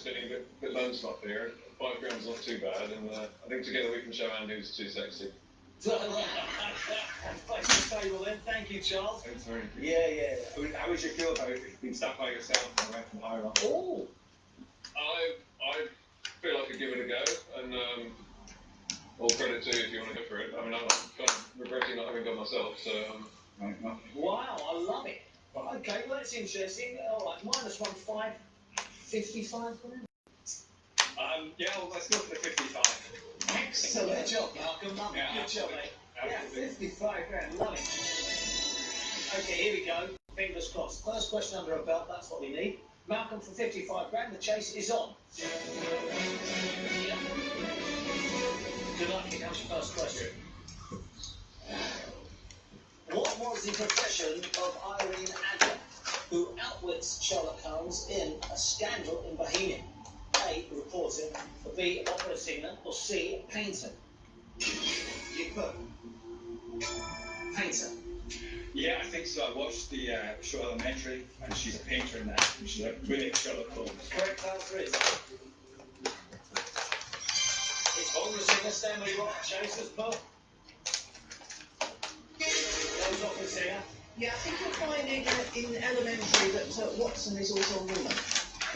feeling a bit bone spot here. 5 grams not too bad, and I think together we can show Andy who's too sexy. Back to the table then. Thank you, Charles. Thanks very much. Yeah. How would you feel about it if you've been stuck by yourself and went from higher up? Oh. I feel I could give it a go, and all credit to you if you want to go for it. I mean, I'm kind of regretting not having gone myself, so. Wow, I love it. Okay, well, that's interesting. All right, -1, 55 for him. Yeah, well, let's go for the 55. Excellent. Good job, Malcolm. Love it. Yeah, Good job, mate. Absolutely. Yeah, 55 grand. Love it. Okay, here we go. Fingers crossed. First question under our belt. That's what we need. Malcolm for 55 grand. The chase is on. Yeah. Good luck. Here comes your first question. What was the profession of Irene Adler, who outwits Sherlock Holmes in A Scandal in Bohemia? A, reporter, B, opera singer, or C, painter? You put painter. Yeah, I think so. I watched the show Elementary, and she's a painter in that, and she's a really Sherlock Holmes. Correct answer is it's opera singer, Stanley Rock, Chaser's put. Those opera singer. Yeah, I think you're finding in Elementary that Watson is also a woman.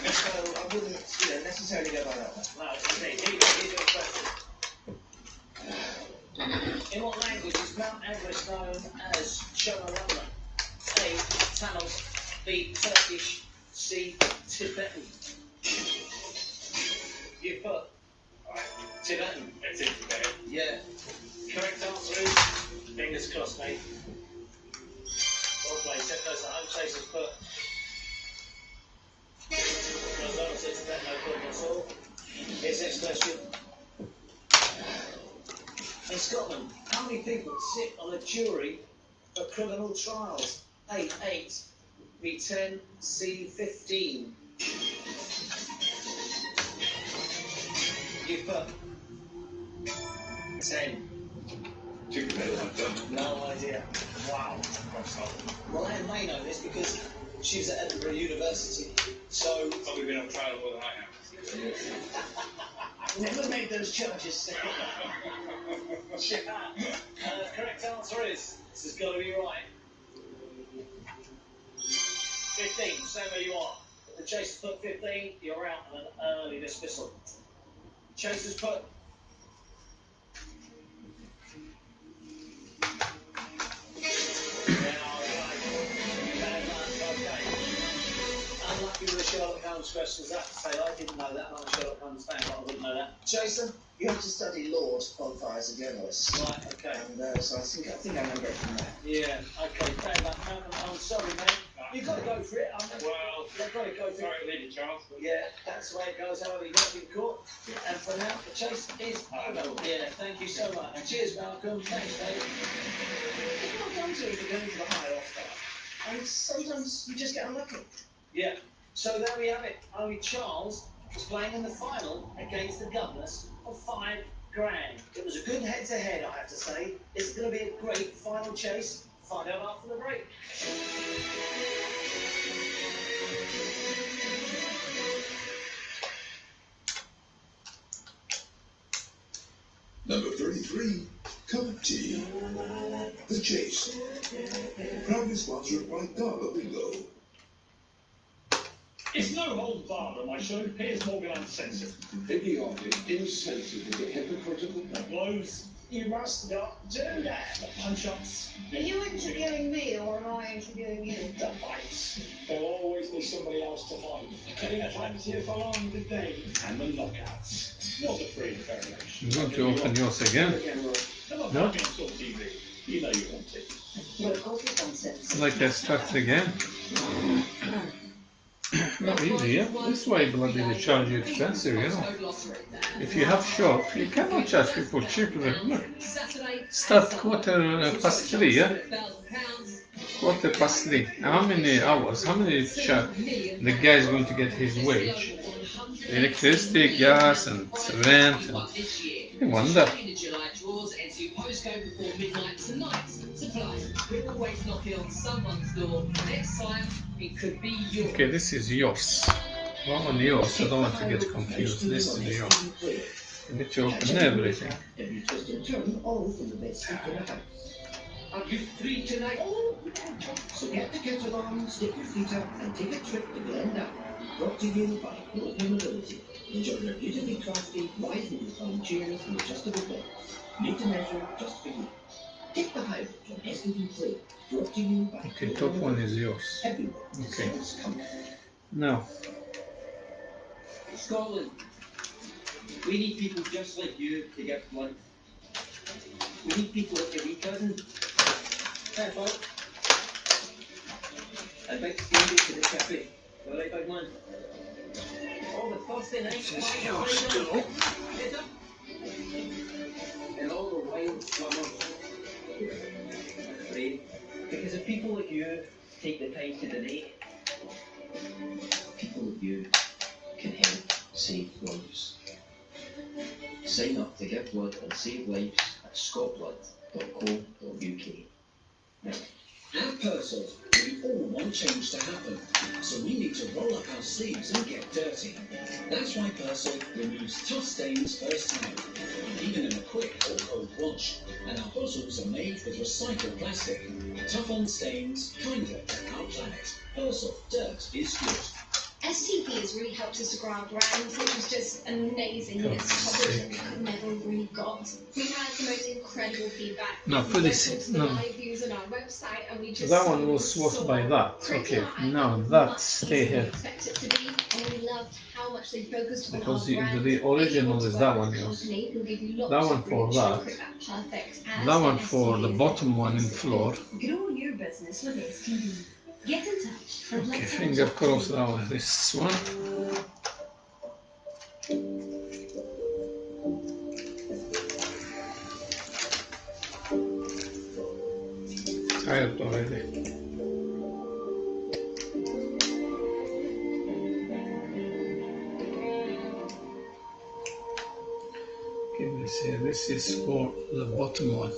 So I wouldn't necessarily go by that one. No, okay, here's your question. In what language is Mount Everest known as Chomoranda? A, Tamil, B, Turkish, C, Tibetan? You put Tibetan. It's in Tibetan. Yeah. Correct answer is, fingers crossed, mate. Well played. Set those at home. Chasers put. Well done, says Tibetan, no problem at all. Here's the next question. In Scotland, how many people sit on a jury for criminal trials? A, 8, B, 10, C, 15. You put 10. No idea. Wow. Well, I may know this because she was at Edinburgh University. So Probably been on trial more than I have. Never made those charges. correct answer is, this has got to be right. 15, stay where you are. If the Chasers put 15, you're out on an early dismissal. Chasers put. Unlucky with the Sherlock Holmes questions, I have to say. I didn't know that. I'm not a Sherlock Holmes fan, but I wouldn't know that. Jason, you have to study law to qualify as a journalist. Right, okay. And so I think I remember it from that. Yeah, okay, fair enough. Malcolm, I'm sorry, mate. You've got to go for it. Well, You've got to go for sorry it. to leave you, Charles. But Yeah, that's the way it goes. However, you got to be caught. And for now, the chase is over. Yeah, thank you so much. Cheers, Malcolm. Thanks, mate. It's not done to if you're going to the high off that. And sometimes you just get unlucky. Yeah, so there we have it. Only Charles was playing in the final against the Governors for 5 grand. It was a good head-to-head, I have to say. It's going to be a great final chase. Find out after the break. Number 33, cup of tea. The Chase. Proudly sponsored by Gala Bingo. It's no holds barred on my show. Piers Morgan Uncensored. Idiotic, insensitive, hypocritical. Blows. You must not do that. The punch-ups, Are you interviewing me or am I interviewing you? the bites. There'll always be somebody else to fight. Getting plenty of along the day and the knockouts. Was a free variation. You want to open yours again? Come on, No? back on Talk TV. You know you want it. Well, of course it's nonsense. Like I start again. Not easy, yeah? This way bloody they charge you expensive, you know. If you have shop, you cannot charge people cheaper. Look, start quarter past 3, yeah? Quarter past 3. How many hours? How many the guy is going to get his wage? Electricity, gas, and rent, and I wonder. Okay, this is yours. Well, on yours, I don't want to get confused. This is yours. You need to open everything. Every twist and turn, all from the best seat in the house. Are you free tonight? Oh, so get the kettle on, stick your feet up, and take a trip to Glendale. Brought to you by Global Mobility. Enjoy their beautifully crafted, rise and recline chairs and adjustable beds. Made to measure just for you. Take the hybrid from SUV Play. Brought to you by Okay, top one is yours. Everyone Okay. deserves comfort. Now, Scotland. We need people just like you to give blood. We need people like your wee cousin. Fair folk. A big Stevie to the chippy. All right, big man. Oh, the Thursday night. this is yours too. And all the wild swimmers. Afraid. Because if people like you take the time to donate, people like you can help save lives. Sign up to give blood and save lives at scotblood.co.uk. Now, at Purcell, we all want change to happen, so we need to roll up our sleeves and get dirty. That's why Purcell removes tough stains first time, even in a quick or cold wash. And our bottles are made with recycled plastic. Tough on stains, kinder to our planet. Purcell, dirt is good. STP has really helped us to grow our brand, which was just amazing. This coverage that we could never really got. We had the most incredible feedback. No, put this. No. Live views on our website, and we just That one was swapped by that. Okay, now that stay here. Expect it to be, and we loved how much they focused on Because our brand. the original is that one, yours. That one for that. That one for the bottom one in floor. Grow your business with STP. Get in touch. Okay, finger crossed now with this one. Tired already. Okay, let's see. This is for the bottom one.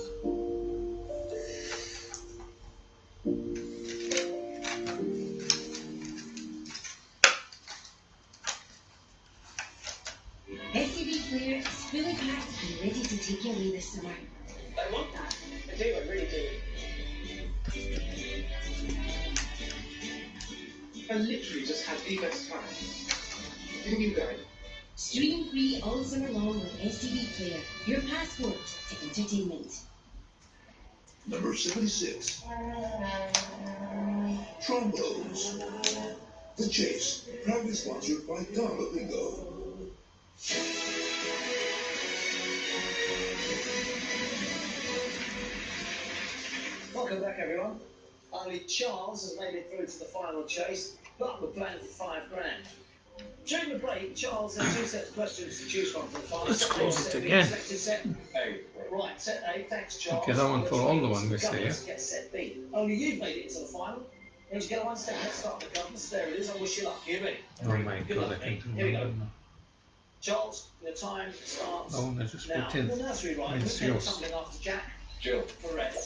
SUV Clear is fully packed and ready to take you away this summer. I want that. I do, I really do. I literally just had the best time. Didn't you guys? Stream free all summer long with SUV Clear, your passport to entertainment. Number 76. Trombones. The Chase, proudly sponsored by Carla Bingo. Welcome back, everyone. Only Charles has made it through to the final chase, but we're playing for £5,000. During the break, Charles has two sets of questions to choose from for the final. Let's close it again. Set A. Right, set A. Thanks, Charles. Okay, that one for all the one we say, yeah? Get set B. Only you've made it into the final. Then you get one step. Let's start the compass. There it is. I wish you luck. You ready? Oh my Good god, I luck, mate. can't Here we go. remember now. Charles, your time starts That one I just now. put in. The nursery rhyme. It's Who named yours. something after Jack? Jill. Correct.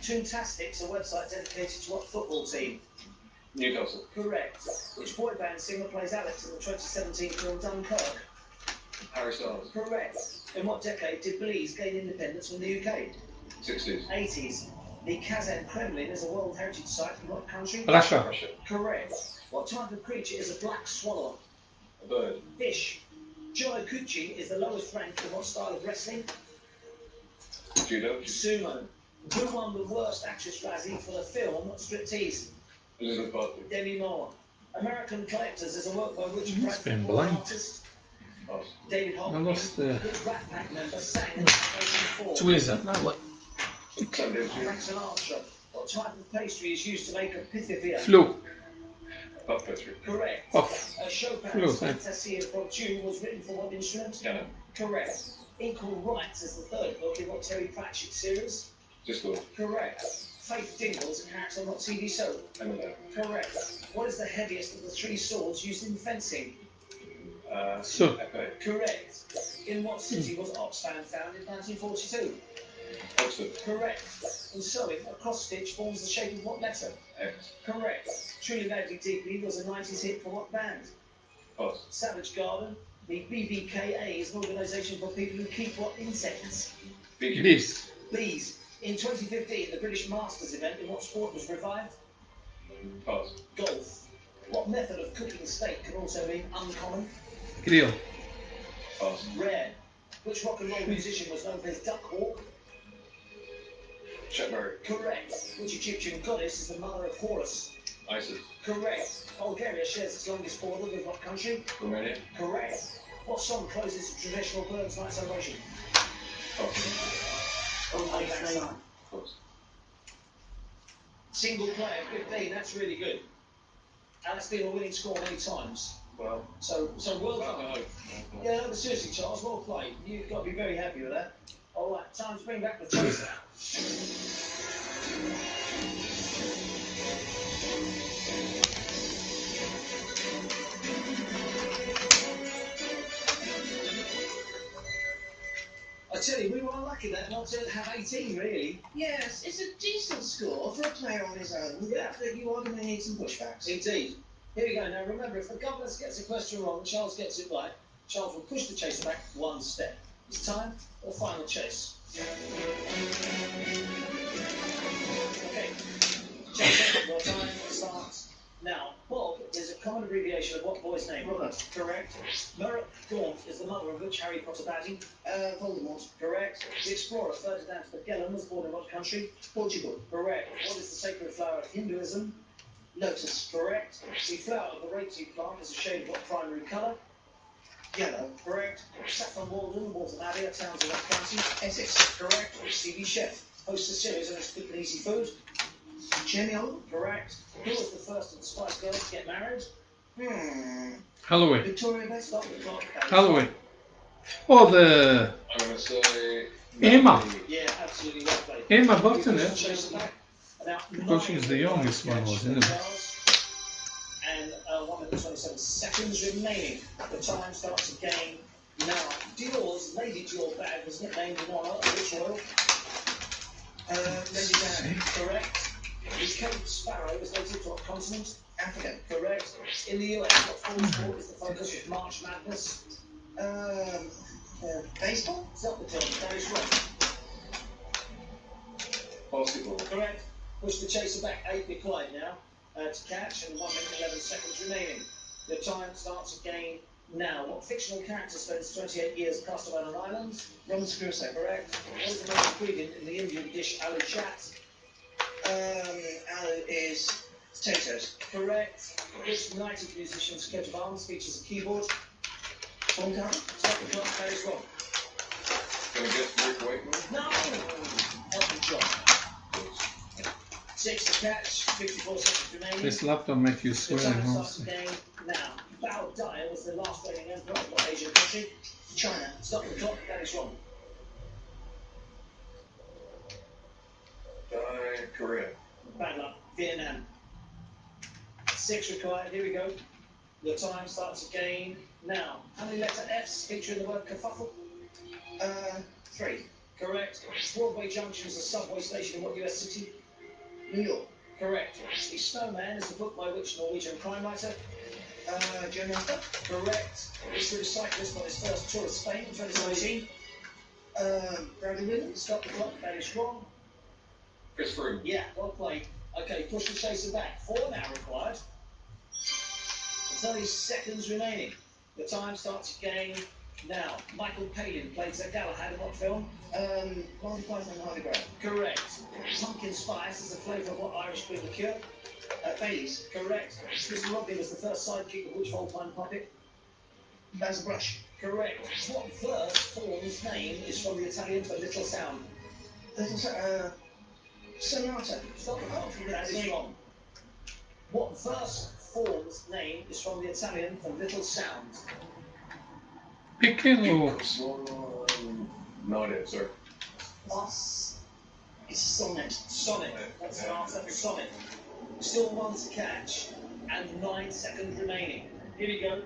Toontastic's a website dedicated to what football team? Newcastle. Correct. Which boy band singer plays Alex in the 2017 film Dunkirk? Harry Styles. Correct. In what decade did Belize gain independence from the UK? 60s. 80s. The Kazan Kremlin is a World Heritage Site in what country? Russia. Russia. Correct. What type of creature is a black swallow? A bird. Fish. Joe Cucci is the lowest rank in what style of wrestling? Judo. Sumo. Who won the worst actress Razzie for the film Striptease? Elizabeth Barkley. Demi Moore. American Collectors is a work by which It's been Bradford blank. artist? Pass. David I Hopkins. lost the Which Rat Pack member sang in 2004? tweezer. Now what? Sunday. Frank Sinatra. What type of pastry is used to make a pithivier? Flu. Puff pastry. Correct. Off. Chopin's Flu, thanks. Fantasie for Two was written for what instrument? Piano. Correct. Equal Rights is the third book in what Terry Pratchett series? Discord. Correct. Faith Dingle is a character on what TV show? Emily. Correct. What is the heaviest of the three swords used in fencing? So. Epee. Correct. In what city was Oxfam founded in 1942? Oxford. Correct. In sewing, a cross stitch forms the shape of what letter? X. Correct. Truly Madly Deeply was a 90s hit for what band? Pass. Savage Garden. The BBKA is an organisation for people who keep what insects? Bees. Bees. In 2015, the British Masters event in what sport was revived? Pass. Golf. What method of cooking steak can also mean uncommon? Grill. Pass. Rare. Which rock and roll musician was known for his duck walk? Chet Berry. Correct. Which Egyptian goddess is the mother of Horus? Isis. Correct. Bulgaria shares its longest border with what country? Romania. Correct. What song closes the traditional Burns Night celebration? Pass. Pass. Single player, 15. That's really good. And that's been a winning score many times. Well. So well done. Yeah, no, but seriously, Charles, well played. You've got to be very happy with that. All right, time to bring back the chase now. I tell you, we were unlucky that not to have 18, really. Yes, it's a decent score for a player on his own. Yeah. But you are going to need some pushbacks. Indeed. Here we go. Now, remember, if the governess gets a question wrong and Charles gets it right, Charles will push the chaser back one step. It's time for the final chase. Okay. Chase, your time starts now. Bob is a common abbreviation of what boy's name? Robert. Correct. Merrick Gaunt is the mother of which Harry Potter baddie? Voldemort. Correct. The explorer Ferdinand Magellan was born in what country? Portugal. Correct. What is the sacred flower of Hinduism? Lotus. Correct. The flower of the rapeseed plant is a shade of what primary colour? Yellow. Correct. Saffron Walden, Walton Abbey, towns in what county? Essex. Correct. TV chef hosts a series of quick and easy food? Jamie Oliver. Correct. Who was the first of the Spice Girls to get married? Halloween. Victoria Best. Stop the clock. Halloween. Oh, the I'm going to say. Emma. Yeah, absolutely well played. Emma Burton, yeah. Chase it back. Now, Because she's the youngest one, wasn't it? And 1 minute 27 seconds remaining. The time starts again now. Dior's Lady Dior bag was nicknamed in honour of which royal? Lady Diana. Correct. The Cape Sparrow is native to what continent? Africa. Correct. In the US, what full sport is the focus of March Madness? Baseball? Stop the clock. That is wrong. Basketball. Correct. Push the chaser back 8 required now to catch, and 1 minute 11 seconds remaining. The time starts again now. What fictional character spends 28 years cast away on an island? Robinson Crusoe. Correct. What is the main ingredient in the Indian dish aloo chat? Aloo is potatoes. Correct. Which United musician's coat of arms features a keyboard? Tom Carter. Stop the clock. That is wrong. Going to get Rick Wakeman. No. Elton John. 6 to catch. 54 seconds remaining. This laptop makes you The swear. time starts Honestly. again now. Bao Dai was the last reigning emperor of what Asian country? China. Stop the clock. That is wrong. Korea. Bad luck. Vietnam. 6 required. Here we go. The time starts again now. How many letter F's feature in the word kerfuffle? 3. Correct. Broadway Junction is a subway station in what US city? New York. Correct. The Snowman is the book by which Norwegian crime writer? Joe Minster. Correct. This British cyclist on his first tour of Spain in 2019? Bradley Williams. Stop the clock. That is wrong. Chris Froome. Yeah, well played. Okay, push the chaser back. 4 now required. 30 seconds remaining. The time starts again now. Michael Palin played Sir Galahad in what film? Monty Python and Holy Grail. Correct. Pumpkin spice is the flavour of what Irish cream liqueur? Baileys. Correct. Mr. Rodney was the first sidekick of which full-time puppet? Basil Brush. Correct. What verse form's name is from the Italian for little sound? Sonata. Stop the clock. That is wrong. What verse form's name is from the Italian for little sound? Piccolo. No idea, sir. Us. It's sonnet. Sonnet. That's the answer. Sonnet. Still 1 to catch and 9 seconds remaining. Here we go.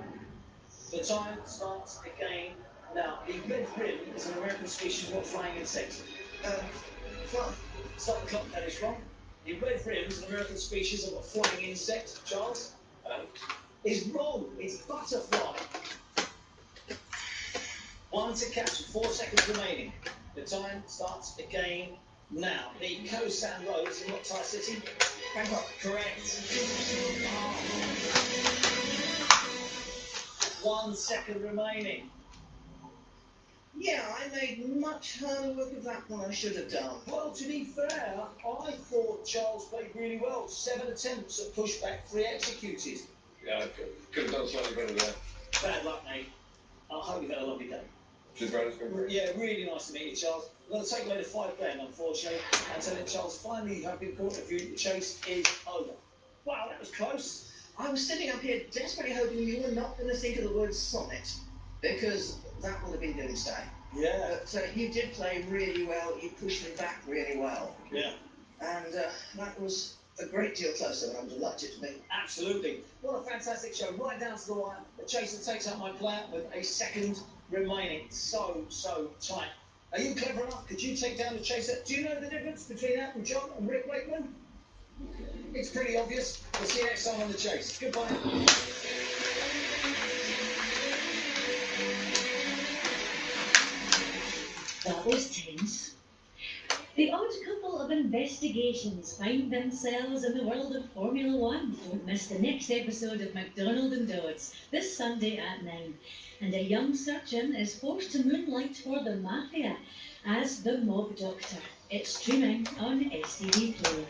The time starts again now. The red rim is an American species of what flying insect? Fly. Stop the clock. That is wrong. The red rim is an American species of what flying insect? Charles? is wrong. It's butterfly. 1 to catch, 4 seconds remaining. The time starts again now. The Kosan Roads in what Thai city? Bangkok. Correct. 1 second remaining. Yeah, I made much harder work of that than I should have done. Well, to be fair, I thought Charles played really well. 7 attempts at pushback, 3 executed. Yeah, I could have done slightly better there. Bad luck, mate. I hope you've had a lovely day. Yeah. Really nice to meet you, Charles. I'm going to take away the £5 grand, unfortunately, and tell you, Charles, finally you have been caught. If you, the chase is over. Wow, that was close. I was sitting up here desperately hoping you were not going to think of the word sonnet, because that would have been doomsday. Yeah. But you did play really well. You pushed me back really well. Yeah. And that was a great deal closer than I'm delighted to be. Absolutely. What a fantastic show. Right down to the wire. The chaser takes out my player with a second remaining. So tight. Are you clever enough? Could you take down the chaser? Do you know the difference between Elton John and Rick Wakeman? It's pretty obvious. We'll see you next time on The Chase. Goodbye. That was tense. The odd couple of investigations find themselves in the world of Formula One. Don't miss the next episode of McDonald and Dodds this Sunday at 9. And a young surgeon is forced to moonlight for the mafia as the mob doctor. It's streaming on STV Player.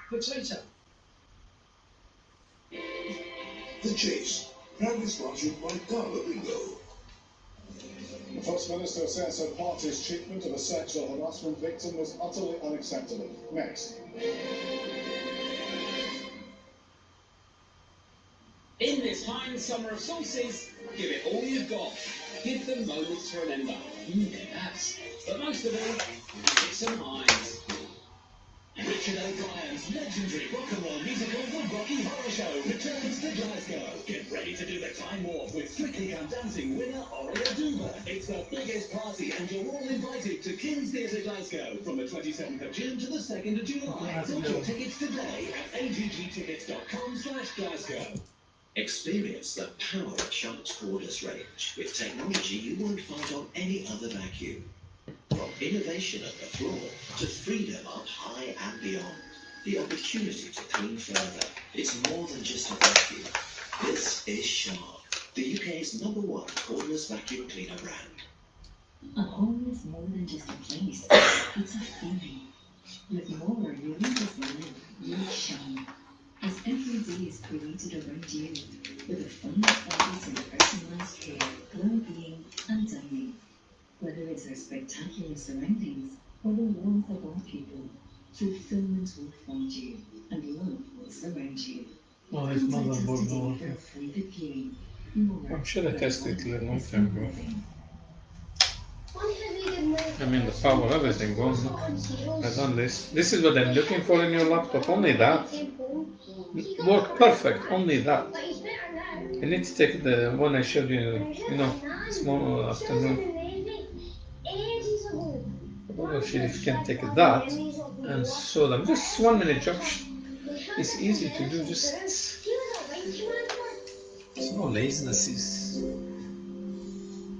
Potato. The Chase, proudly sponsored by Bingo. The First Minister says her party's treatment of a sexual harassment victim was utterly unacceptable. Next. In this fine summer of sauces, give it all you've got. Give them moments to remember. They're best. But most of all, it's some highs. Richard O'Brien's legendary rock and roll musical The Rocky Horror Show returns to Glasgow. Get ready to do the time warp with Strictly Come Dancing winner Oria Duba. It's the biggest party and you're all invited to King's Theatre Glasgow from the 27th of June to the 2nd of July. Book your tickets today at aggtickets.com/Glasgow. Experience the power of Sharp's cordless range with technology you won't find on any other vacuum. From innovation at the floor to freedom up high and beyond. The opportunity to clean further. It's more than just a vacuum. This is Sharp, the UK's #1 cordless vacuum cleaner brand. A home is more than just a place. It's a feeling. With more, you won't just live, you'll shine. As every day is created around you, with a fun focus on personalised care, well-being and dining. Whether it's our spectacular surroundings or the warmth of our people, fulfillment will find you and love will surround you. Oh, his motherboard not working. I'm sure I tested it a long time ago. I mean, the power, everything gone. I've done this. This is what I'm looking for in your laptop. Only that. Work perfect. Only that. I need to take the one I showed you, small afternoon. Oh, if you can take that and show them. Just 1 minute job. It's easy to do. Just it's no laziness. It's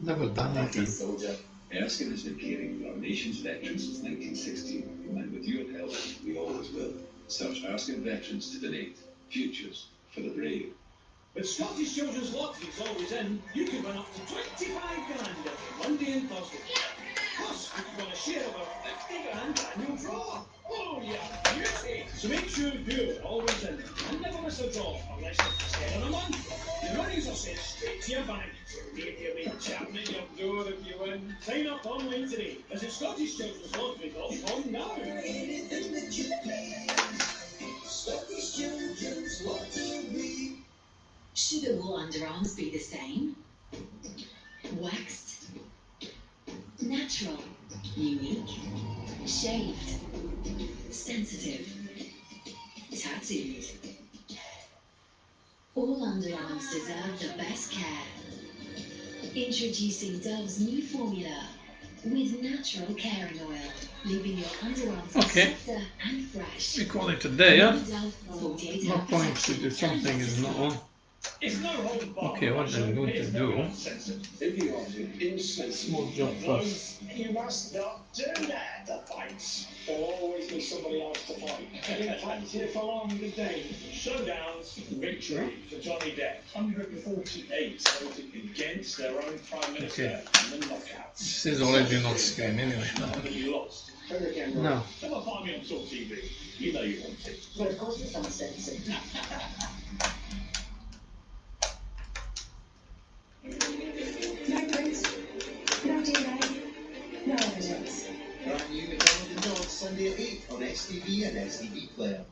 never done anything. Soldier, Erskine has been caring for our nation's veterans since 1960, and with your help, we always will. Search Erskine Veterans to donate. Futures for the brave. With Scottish Children's Lottery's always in, you can win up to 25 grand every Monday and Thursday. Plus, you can win a share of our 50 grand annual draw. Oh, yeah, beauty! So make sure you're always in and never miss a draw unless it's the start of the month. The runnings are sent straight to your bank. So leave your wee chapman at your door if you win. Sign up online today. Visit ScottishChildren'sLottery.com now. Scottish Children's Lottery. Should all underarms be the same? Waxed, natural, unique, shaved, sensitive, tattooed. All underarms deserve the best care. Introducing Dove's new formula, with natural caring oil, leaving your underarms Okay. softer and fresh. We call it a day, yeah? Dove 48 No hour point to protection do something and is not on. It's no holds barred. Okay, what I'm going to do, Idiotic, small insensitive. job first. You must not do that to fights. There'll always be somebody else to fight. Getting trapped here for long today. Showdowns, victory for Johnny Depp. 148 voted against their own Prime Minister in the knockouts. This is already on screen anyway. You lost. No. Come and find me on Talk TV. You know you want it. But of course it's uncensored. No prints, no DNA, no evidence. Brand new McDonald and Dodds Sunday at 8 on STV and STV Player.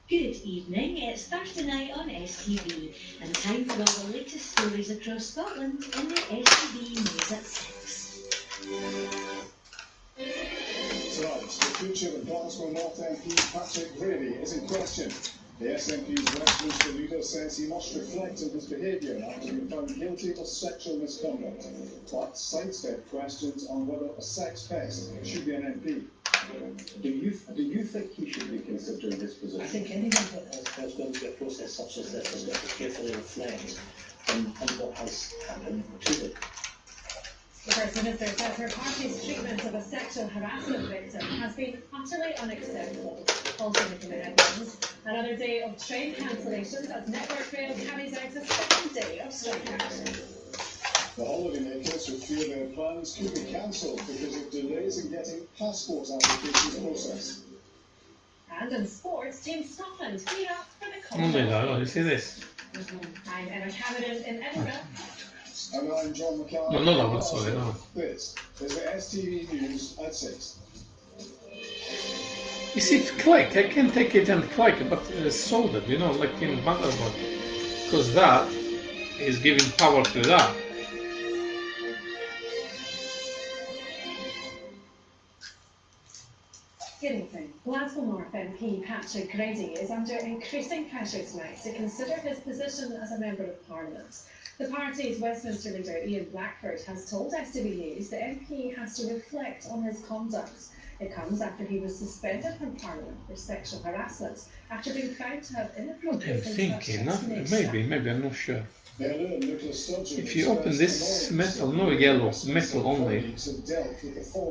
Good evening, it's Thursday night on STV, and time for all the latest stories across Scotland in the STV News at 6. Tonight, the future of Glasgow North MP Patrick Grady is in question. The SNP's Westminster leader says he must reflect on his behaviour after being found guilty of sexual misconduct, but sidestepped questions on whether a sex pest should be an MP. Do you think he should be considering his position? I think anyone that has gone through a process such as this has got to carefully reflect on what has happened to them. The First Minister said her party's treatment of a sexual harassment victim has been utterly unacceptable. Also making the headlines, another day of train cancellations as Network Rail carries out a second day of strike action. The holidaymakers who fear their plans could be cancelled because of delays in getting passport applications processed. And in sports, Team Scotland gear up for the Oh my Commonwealth. god, you see this? I'm Emma Cameron in Edinburgh. And I'm John McCann. No, no, no, sorry, no. This is the STV News at 6. You see, click, I can take it and click, but soldered, you know, like in motherboard. Because that is giving power to that. Good evening. Glasgow North MP Patrick Grady is under increasing pressure tonight to consider his position as a Member of Parliament. The party's Westminster leader Ian Blackford has told STV News the MP has to reflect on his conduct. It comes after he was suspended from Parliament for sexual harassment after being found to have I'm inappropriate thinking, no? Maybe, I'm not sure. If If you open this metal, no yellow, metal only,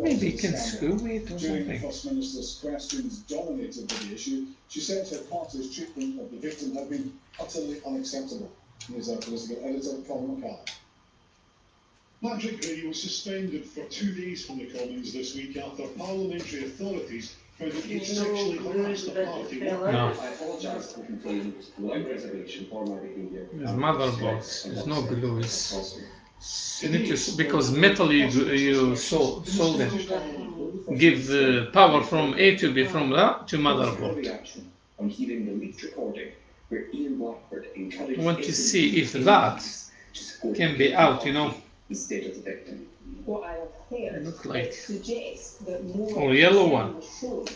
maybe you can screw it or During the something. First Minister's questions dominated by the issue, she said her party's treatment of the victim had been utterly unacceptable. Here's our political editor, Colin McCarthy. Patrick Grady was suspended for 2 days from the Commons this week after parliamentary authorities found that he sexually harassed a party worker. No. I apologise for the complaint without reservation for my behaviour. There's motherboard, there's no glue, you need to, because metal you solder it. Give the power from A to B, from that to motherboard. Reaction on hearing the leaked recording where Ian Blackford encouraged I want to see if that can be out, you know. instead of the victim. What I have heard Look like suggests that more or yellow one. was shown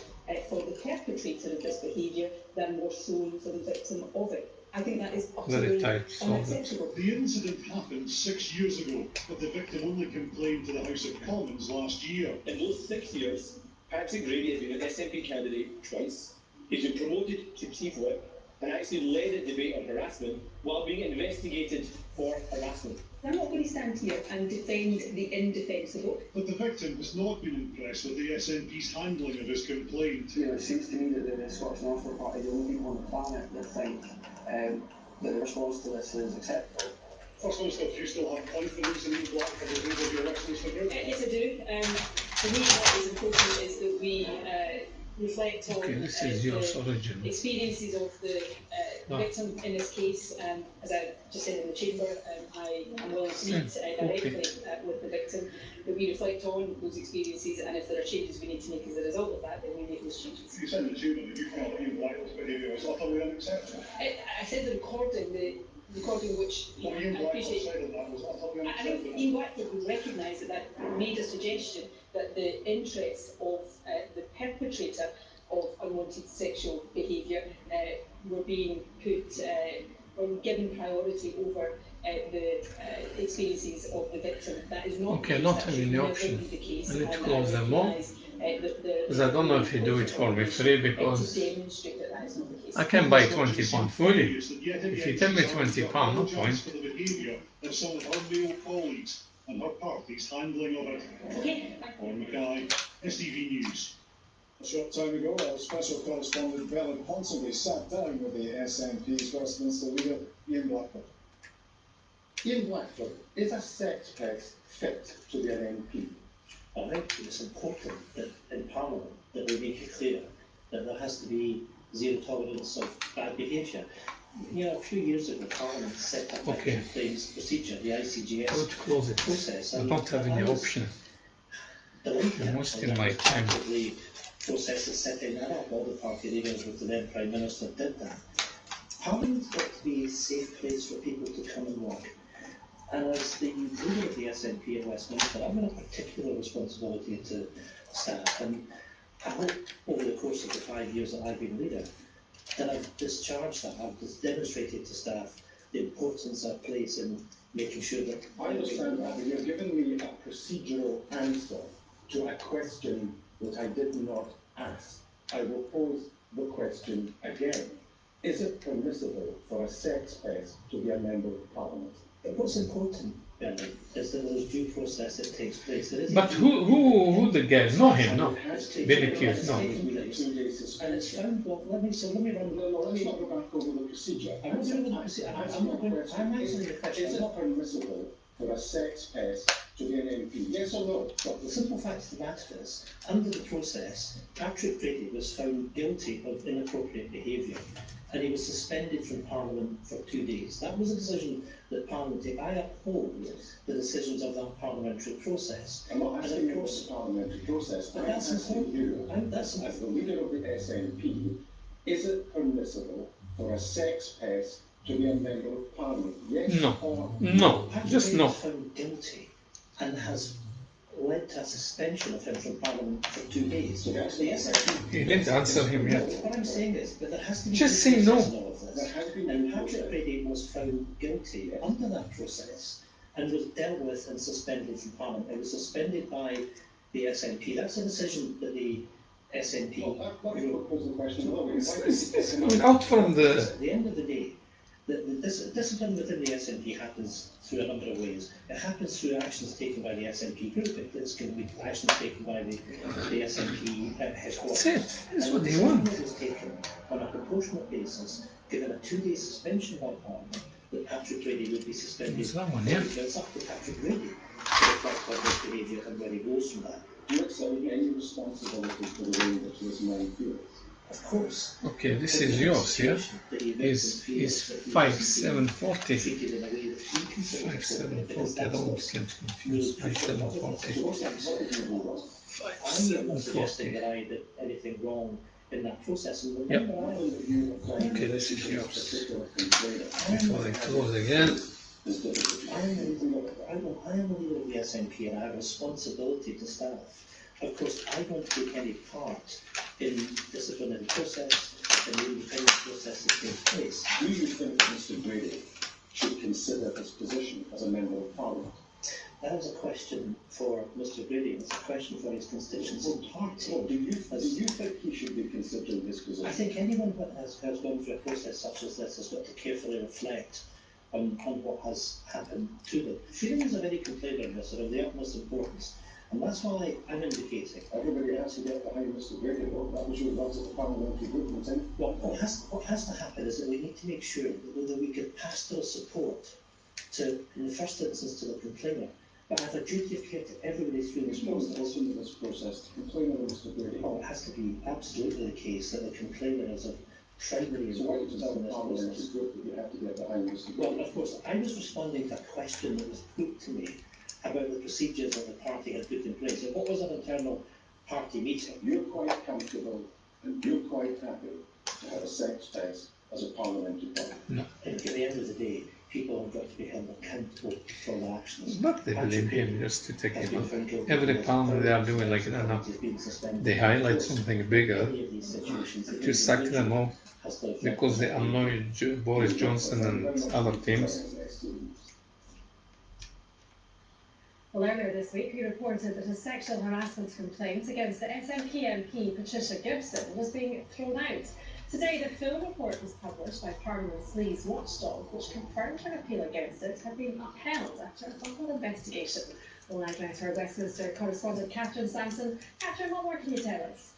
for the perpetrator of this behaviour than was shown for the victim of it. I think that is Very utterly tight, soldered. unacceptable. The incident happened 6 years ago, but the victim only complained to the House of Commons last year. In those 6 years, Patrick Grady has been an SNP candidate twice. He's been promoted to Chief Whip and actually led a debate on harassment while being investigated for harassment. I'm not going to stand here and defend the indefensible. But the victim has not been impressed with the SNP's handling of his complaint. You know, it seems to me that the Scottish National Party are the only people on the planet that think that the response to this is acceptable. First Minister, do you still have confidence in Ian Blackford as leader of your Westminster group? Yes, I do. For me, what is important is that we reflect on Okay, this is yours, the original. experiences of the victim in this case. As I just said in the chamber, I am willing to meet directly with the victim, that we reflect on those experiences, and if there are changes we need to make as a result of that, then we make those changes. You said in the chamber that you felt Ian Blackford's behaviour was utterly unacceptable. I said the recording which Well, Ian Blackford said that was utterly I think unacceptable. Ian Blackford would recognise that made a suggestion that the interests of the perpetrator of unwanted sexual behaviour were being put, or given priority over the experiences of the victim. That is not Okay, not having the option. I need to close them all. Because I don't know if you do it for me free, because I can buy £20 fully. If you tell me £20, no point. Of some of her male colleagues and her party's handling of it. On Mackay, STV News. A short time ago, our special correspondent Bernard Ponsonby sat down with the SNP's Westminster leader, Ian Blackford. Ian Blackford, is a sex pest fit to be an MP? I think it's important that in Parliament that we make it clear that there has to be zero tolerance of bad behaviour. You know, a few years ago, Parliament set up a complaints procedure, the ICGS process. I don't have any option. I'm wasting my time. The process of setting that up, all the party leaders with the then Prime Minister did that. Parliament's got to be a safe place for people to come and work. And as the leader of the SNP in Westminster, I've got a particular responsibility to staff, and I hope over the course of the 5 years that I've been leader, that I've discharged that, I've demonstrated to staff the importance I place in making sure that... I understand that, but you're giving me a procedural answer to a question that I did not ask. I will pose the question again. Is it permissible for a sex pest to be a member of Parliament? What's important, Bernard, is that there's due process that takes place. But who the guy? Know him, no? Billy Keith, no. And it's found, well, let me run. Let's not go back over the procedure. I'm answering the question. Is it permissible for a sex pest to be an MP? Yes or no? Well, the simple fact of the matter is, under the process, Patrick Brady was found guilty of inappropriate behaviour, and he was suspended from Parliament for 2 days. That was a decision that Parliament took. I uphold the decisions of that parliamentary process. I'm not asking you about the parliamentary process, but I'm asking you, as the leader of the SNP, is it permissible for a sex pest to be a member of Parliament? Yes or no? Just no. Patrick Brady was found guilty and has led to a suspension of him from Parliament for 2 days. So that's the SNP. He didn't answer him yet. What I'm saying is that there has to be just say no. And Patrick Brady was found guilty under that process and was dealt with and suspended from Parliament. It was suspended by the SNP. That's a decision that the SNP. It's coming out from the. At the end of the day, the discipline within the SNP happens through a number of ways. It happens through actions taken by the SNP group. It's going to be actions taken by the SNP headquarters. That's it. That's what they want. It was taken on a proportionate basis, given a 2-day suspension by Parliament, that Patrick Brady would be suspended. It's that one, yeah. It's up to Patrick Brady to reflect on his behaviour and where he goes from that. Do you accept any responsibility for the way in which this man feels? Of course. Okay, this is yours, yeah? Is 5740. 5740, I always get confused. 5740. I'm not suggesting that I did anything wrong in that process. Yep. Okay, this is yours. Before I close again. I am the leader of the SNP and I have responsibility to staff. Of course, I don't take any part in disciplinary process and the independent process that takes place. Do you think that Mr. Brady should consider his position as a member of Parliament? That is a question for Mr. Brady. It's a question for his constituents and party. Well, do you think he should be considering his position? I think anyone that has gone through a process such as this has got to carefully reflect on what has happened to them. Feelings of any complaint on this are of the utmost importance. And that's why I'm indicating. Everybody has to get behind Mr. Brady, though. That was your advice at the parliamentary group meeting. Well, what has to happen is that we need to make sure that we give pastoral support to, in the first instance, to the complainer, but have a duty of care to everybody through this process. Into this process, the complainer of Mr. Brady. Oh, it has to be absolutely the case that the complainer is of primary importance in this process. Group that you have to get behind Mr. Brady. Well, of course, I was responding to a question that was put to me about the procedures that the party had put in place. And what was an internal party meeting? You're quite comfortable and you're quite happy to have a sex test as a parliamentary body. No. And at the end of the day, people have got to be held accountable for their actions. But they believe him just to take him out. Every parliament they are doing like that now. They highlight something bigger to sack them off because they annoy Boris Johnson and other teams. Well, earlier this week, we reported that a sexual harassment complaint against the SNP MP Patricia Gibson was being thrown out. Today, the full report was published by Parliament's Lee's watchdog, which confirmed her appeal against it had been upheld after a thorough investigation. We'll now go to our Westminster correspondent, Catherine Sampson. Catherine, what more can you tell us?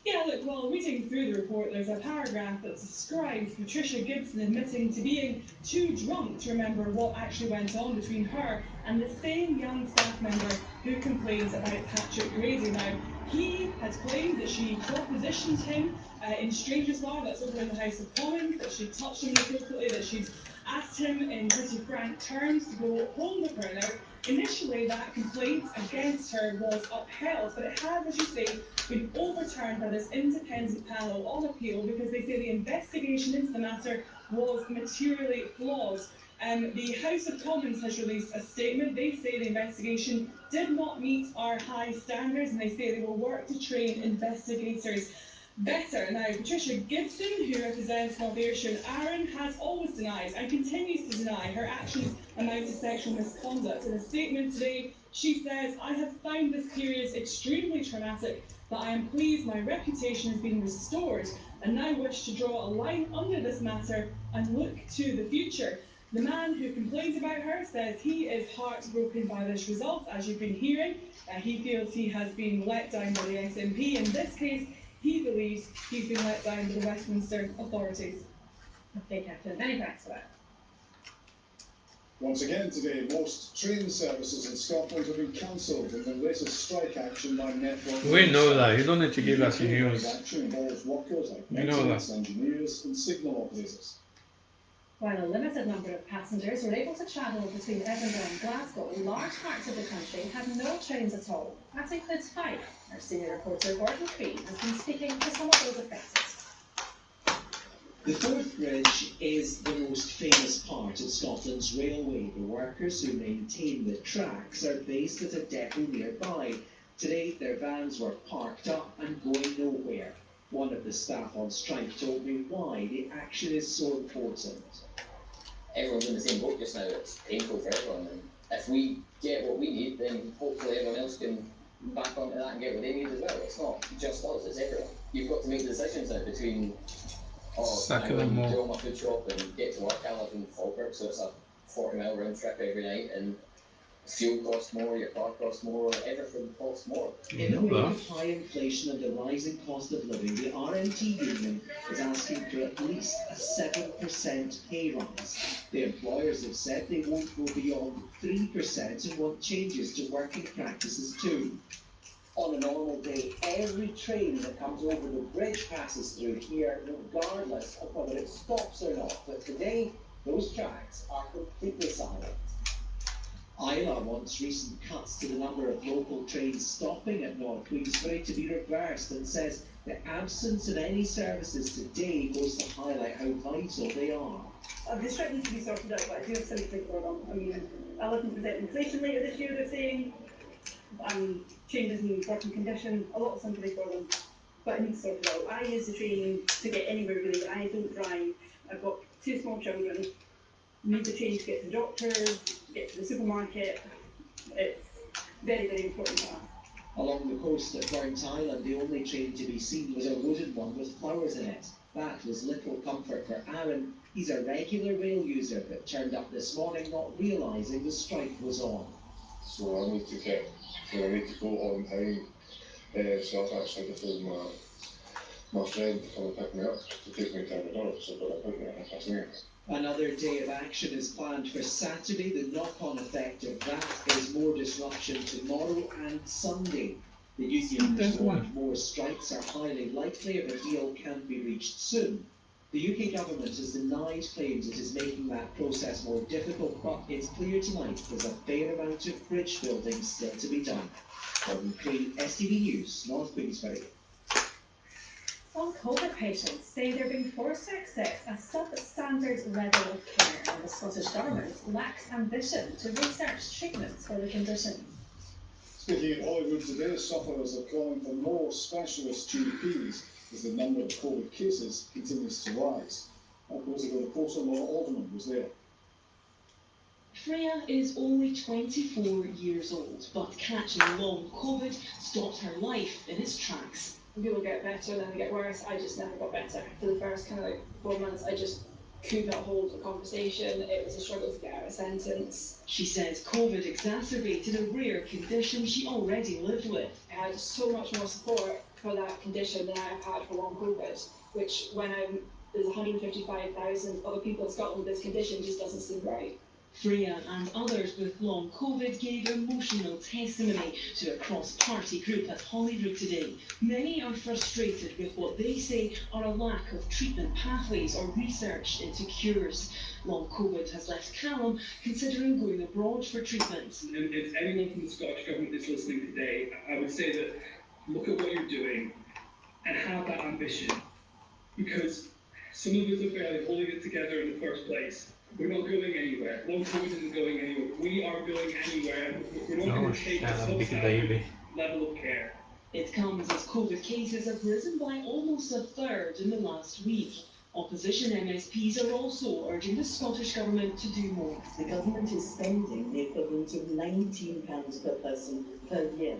Yeah, look, while reading through the report, there's a paragraph that describes Patricia Gibson admitting to being too drunk to remember what actually went on between her and the same young staff member who complains about Patrick Grady. Now, he has claimed that she propositioned him in Strangers Bar, that's over in the House of Commons, that she touched him inappropriately, that she'd asked him in pretty frank terms to go home with her. Now, initially, that complaint against her was upheld, but it has, as you say, been overturned by this independent panel on appeal because they say the investigation into the matter was materially flawed. The House of Commons has released a statement. They say the investigation did not meet our high standards, and they say they will work to train investigators better. Now, Patricia Gibson, who represents North Ayrshire and Arran, has always denied and continues to deny her actions amount to sexual misconduct. In a statement today, she says, "I have found this period extremely traumatic, but I am pleased my reputation has been restored and now wish to draw a line under this matter and look to the future." The man who complains about her says he is heartbroken by this result, as you've been hearing. He feels he has been let down by the SNP. In this case, he believes he's been let down by the Westminster authorities. Okay, Catherine, many thanks for that. Once again today, most train services in Scotland have been cancelled in the latest strike action by Network. We know that. You don't need to give us news. Action involves workers like We know maintenance that. engineers and signal operators. While a limited number of passengers were able to travel between Edinburgh and Glasgow, large parts of the country had no trains at all. That includes Fife. Our senior reporter Gordon Crean has been speaking to some of those affected. The Forth Bridge is the most famous part of Scotland's railway. The workers who maintain the tracks are based at a depot nearby. Today, their vans were parked up and going nowhere. One of the staff on strike told me why the action is so important. Everyone's in the same boat just now. It's painful for everyone, and if we get what we need, then hopefully everyone else can back onto that and get what they need as well. It's not just us, it's everyone. You've got to make decisions now between I'm going to do all my food shop and get to work. I live in Falkirk, so it's a 40-mile round trip every night, and fuel costs more, your car costs more, everything costs more. In a wake of high inflation and the rising cost of living, the RMT union is asking for at least a 7% pay rise. The employers have said they won't go beyond 3% and want changes to working practices too. On a normal day, every train that comes over the bridge passes through here, regardless of whether it stops or not. But today, those tracks are completely silent. Isla wants recent cuts to the number of local trains stopping at North Queensbury to be reversed and says the absence of any services today goes to highlight how vital they are. The strike needs to be sorted out, but I do have sympathy for them. I mean, I listened to the inflation later this year, they're saying, changes in working conditions, a lot of sympathy for them, but it needs sorted out. I use the train to get anywhere really. I don't drive. I've got 2 small children. Need the train to get to the doctors, get to the supermarket. It's very, very important to us. Along the coast at Burnt Island, the only train to be seen was a wooden one with flowers in it. That was little comfort for Aaron. He's a regular rail user but turned up this morning not realising the strike was on. So I need to go on time. So I've actually just told my friend to come and pick me up to take me to McDonald's. So I've got an appointment at 9:30. Another day of action is planned for Saturday. The knock-on effect of that is more disruption tomorrow and Sunday. The union has warned more strikes are highly likely if a deal can't be reached soon. The UK government has denied claims it is making that process more difficult, but it's clear tonight there's a fair amount of bridge building still to be done. Gordon Crean, STV News, North Queensbury. Some COVID patients say they're being forced to accept a substandard level of care, and the Scottish Government lacks ambition to research treatments for the condition. Speaking at Hollywood today, sufferers are calling for more specialist GPs as the number of COVID cases continues to rise. Of course, the Portland Alderman was there. Freya is only 24 years old, but catching long COVID stopped her life in its tracks. People get better, then they get worse. I just never got better. For the first kind of like 4 months, I just could not hold a conversation. It was a struggle to get out a sentence. She says COVID exacerbated a rare condition she already lived with. I had so much more support for that condition than I have had for long COVID, which when there's 155,000 other people in Scotland with this condition just doesn't seem right. Freya and others with long COVID gave emotional testimony to a cross-party group at Holyrood today. Many are frustrated with what they say are a lack of treatment pathways or research into cures. Long COVID has left Callum considering going abroad for treatment. And if anyone from the Scottish Government is listening today, I would say that look at what you're doing and have that ambition. Because some of us are barely holding it together in the first place. We're not going anywhere. Long COVID isn't going anywhere. We are going anywhere. We're not going to take a substandard level of care. It comes as COVID cases have risen by almost a third in the last week. Opposition MSPs are also urging the Scottish Government to do more. The government is spending the equivalent of £19 per person per year.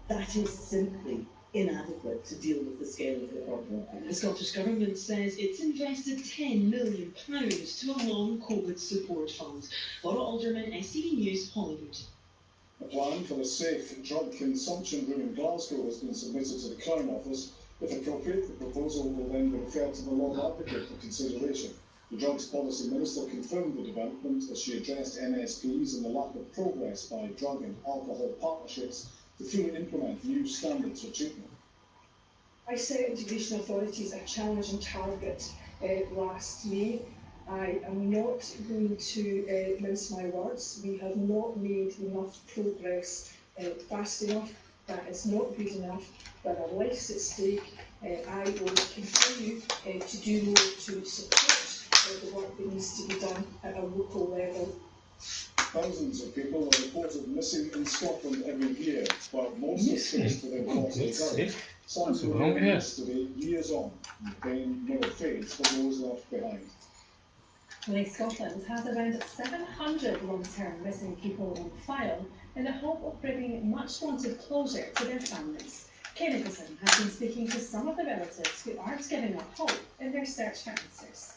That is simply inadequate to deal with the scale of the problem. The Scottish Government says it's invested £10 million to a long COVID support fund. Laura Alderman, STV News, Holyrood. A plan for a safe drug consumption room in Glasgow has been submitted to the Crown Office. If appropriate, the proposal will then be referred to the Lord Advocate for consideration. The Drugs Policy Minister confirmed the development as she addressed MSPs and the lack of progress by drug and alcohol partnerships to fully implement new standards for treatment. I set integration authorities a challenging target last May. I am not going to mince my words. We have not made enough progress fast enough. That is not good enough. But our life's at stake. I will continue to do more to support the work that needs to be done at a local level. Thousands of people are reported missing in Scotland every year, while most are traced within 48 hours. Some remain in mystery years on, and then no fades for those left behind. Police Scotland has around 700 long-term missing people on file in the hope of bringing much-wanted closure to their families. Kay Nicholson has been speaking to some of the relatives who aren't giving up hope in their search for answers.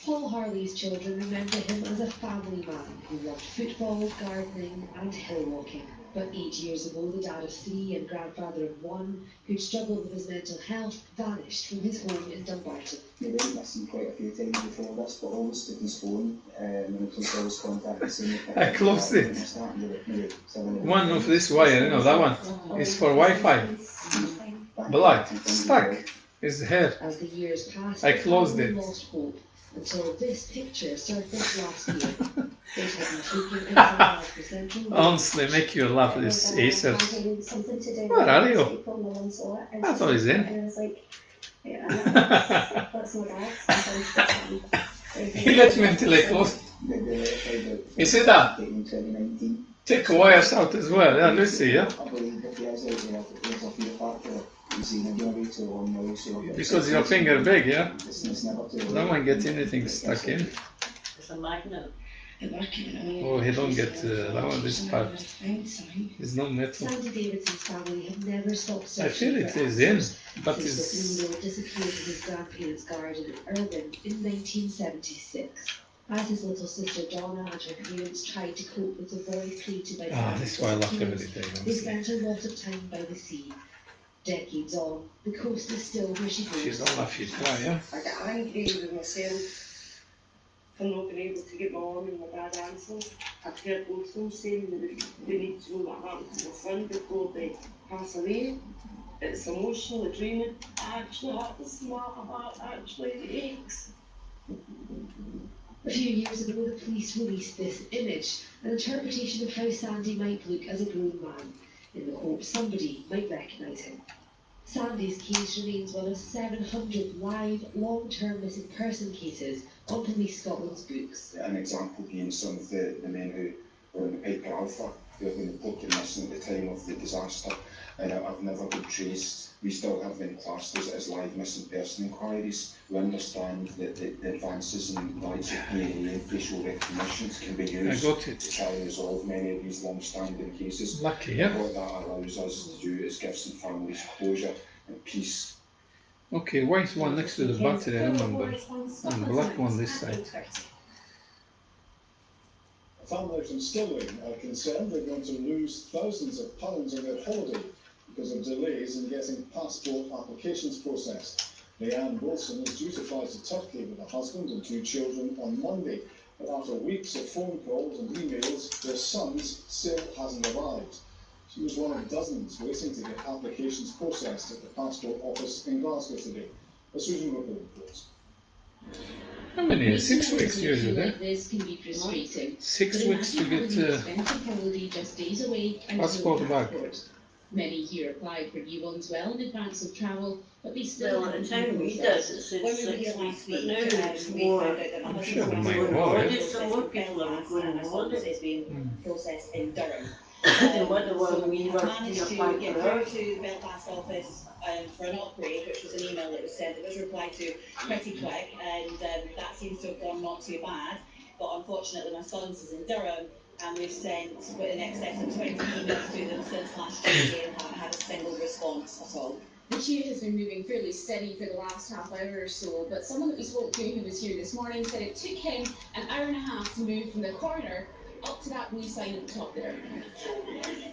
Paul Harley's children remember him as a family man who loved football, gardening and hill walking. But 8 years ago, the dad of 3 and grandfather of 1, who'd struggled with his mental health, vanished from his home in Dumbarton. He went missing quite a few times before this, but always took his phone and the police always contacted him. I closed it. One of this wire, that one is for Wi-Fi. Black, stuck, is here. As the years passed, I closed it. Lost hope until this picture surfaced last year. It had been taken inside the central. Honestly, make you laugh, this Acer. Where are you? I thought he's in. He let me until I closed. You see that? Take wires out as well, yeah, let's see, yeah? Because your finger big, yeah? No one gets anything stuck in. It's a magnet. Oh, he don't get that one, this part. It's not metal. Sandy Davidson's family have never stopped I searching. feel it is in, but Since it's... the disappeared in his grandparents' garden in Irvine in 1976. As his little sister Donna and her parents tried to cope with the void created by this is why I laugh every day, they honestly. spent a lot of time by the sea. Decades on, the coast is still where she goes. If you don't laugh, you cry, yeah? I get angry with myself for not being able to get my mum and my dad answers. I've heard both of them saying that they need to know what happened to my son before they pass away. It's emotional, it's draining. I actually have to smart about actually it aches. A few years ago, the police released this image, an interpretation of how Sandy might look as a grown man, in the hope somebody might recognise him. Sandy's case remains one of 700 live, long-term missing person cases on Police Scotland's books. An example being some of the men who were in the Piper Alpha who have been reported missing at the time of the disaster, and have never been traced. We still have them classed as live missing person inquiries. We understand that the advances in the likes of DNA and facial recognitions can be used to try and resolve many of these long-standing cases. Lucky, yeah. What that allows us to do is give some families closure and peace. Okay, white one next to the battery, remember, and black one this side. A family from Stirling are concerned they're going to lose thousands of pounds on their holiday because of delays in getting passport applications processed. Leanne Wilson is due to fly to Turkey with her husband and 2 children on Monday, but after weeks of phone calls and emails, their son's still hasn't arrived. She was one of dozens waiting to get applications processed at the passport office in Glasgow today. A Susan Ripple reports. How many? 6 weeks usually. Like this can be frustrating. 6 weeks to get just days away and passport back. Many here applied for new ones well in advance of travel, but they still well, at the time we did, it said when we were 6 here weeks, last but week, now it's we more. found out that my I'm husband's sure they might passport want Audit, it. some more people are going and my on son's audit. is being processed in Durham. And whether So we we were managed to applying get for through ours. to the Belfast office for an upgrade, which was an email that was sent. It was replied to pretty quick, and that seems to have gone not too bad. But unfortunately, my son's is in Durham, and we've sent in excess of 20 emails to them since last Tuesday and haven't had a single response at all. The queue has been moving fairly steady for the last half hour or so, but someone that we spoke to who was here this morning said it took him an hour and a half to move from the corner up to that blue sign at the top there.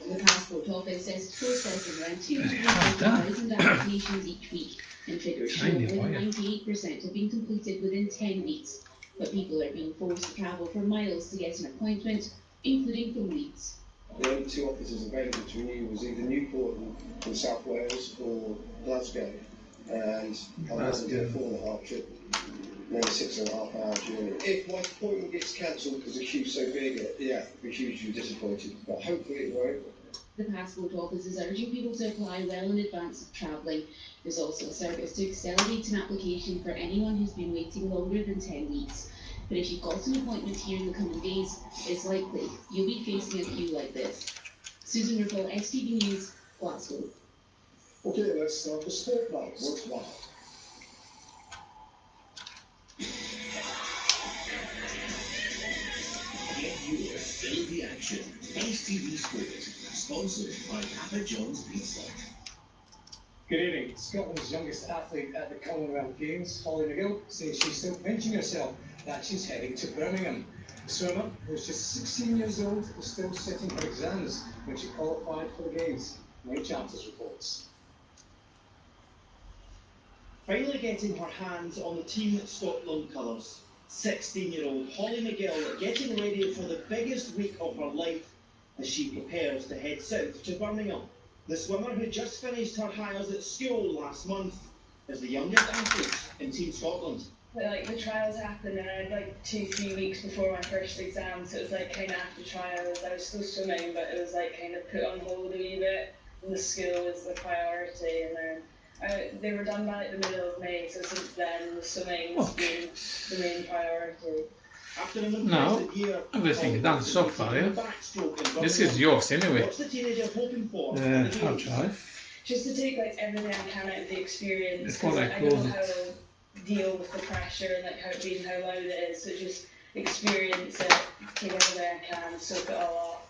The passport office says processing around 250,000 applications each week, and figures show more than 98% have been completed within 10 weeks. But people are being forced to travel for miles to get an appointment, including from Leeds. The only 2 offices available to renew was either Newport in South Wales or Glasgow, and I had to do a 4.5 trip, maybe 6.5 hour journey. If my appointment gets cancelled because the queue's so big, yeah, I'd be hugely disappointed, but hopefully it won't. The passport office is urging people to apply well in advance of travelling. There's also a service to accelerate an application for anyone who's been waiting longer than 10 weeks. But if you've got an appointment here in the coming days, it's likely you'll be facing a queue like this. Susan Ripple, STV News, Glasgow. Okay, let's start the sport now. What's one? Get yours in the action. STV Sport, sponsored by Papa John's Pizza. Good evening. Scotland's youngest athlete at the Commonwealth Games, Holly McGill, says she's still pinching herself that she's heading to Birmingham. The swimmer, who's just 16 years old, is still sitting her exams when she qualified for the Games. Mike Chanters reports. Finally getting her hands on the Team Scotland colours. 16-year-old Holly McGill getting ready for the biggest week of her life as she prepares to head south to Birmingham. The swimmer who just finished her hires at school last month is the youngest athlete in Team Scotland. Like the trials happened and I had 2-3 weeks before my first exam, so it was kind of after trials. I was still swimming, but it was kind of put on hold a wee bit. And the school was the priority, and then they were done by the middle of May, so since then the swimming has been the main priority. No, everything done so far, yeah? This is yours anyway. Hard drive. Just to take everything I can out of the experience, Before because I I don't close know how it. to deal with the pressure and how it being how loud it is, so just experience it, take everything I can, soak it all up.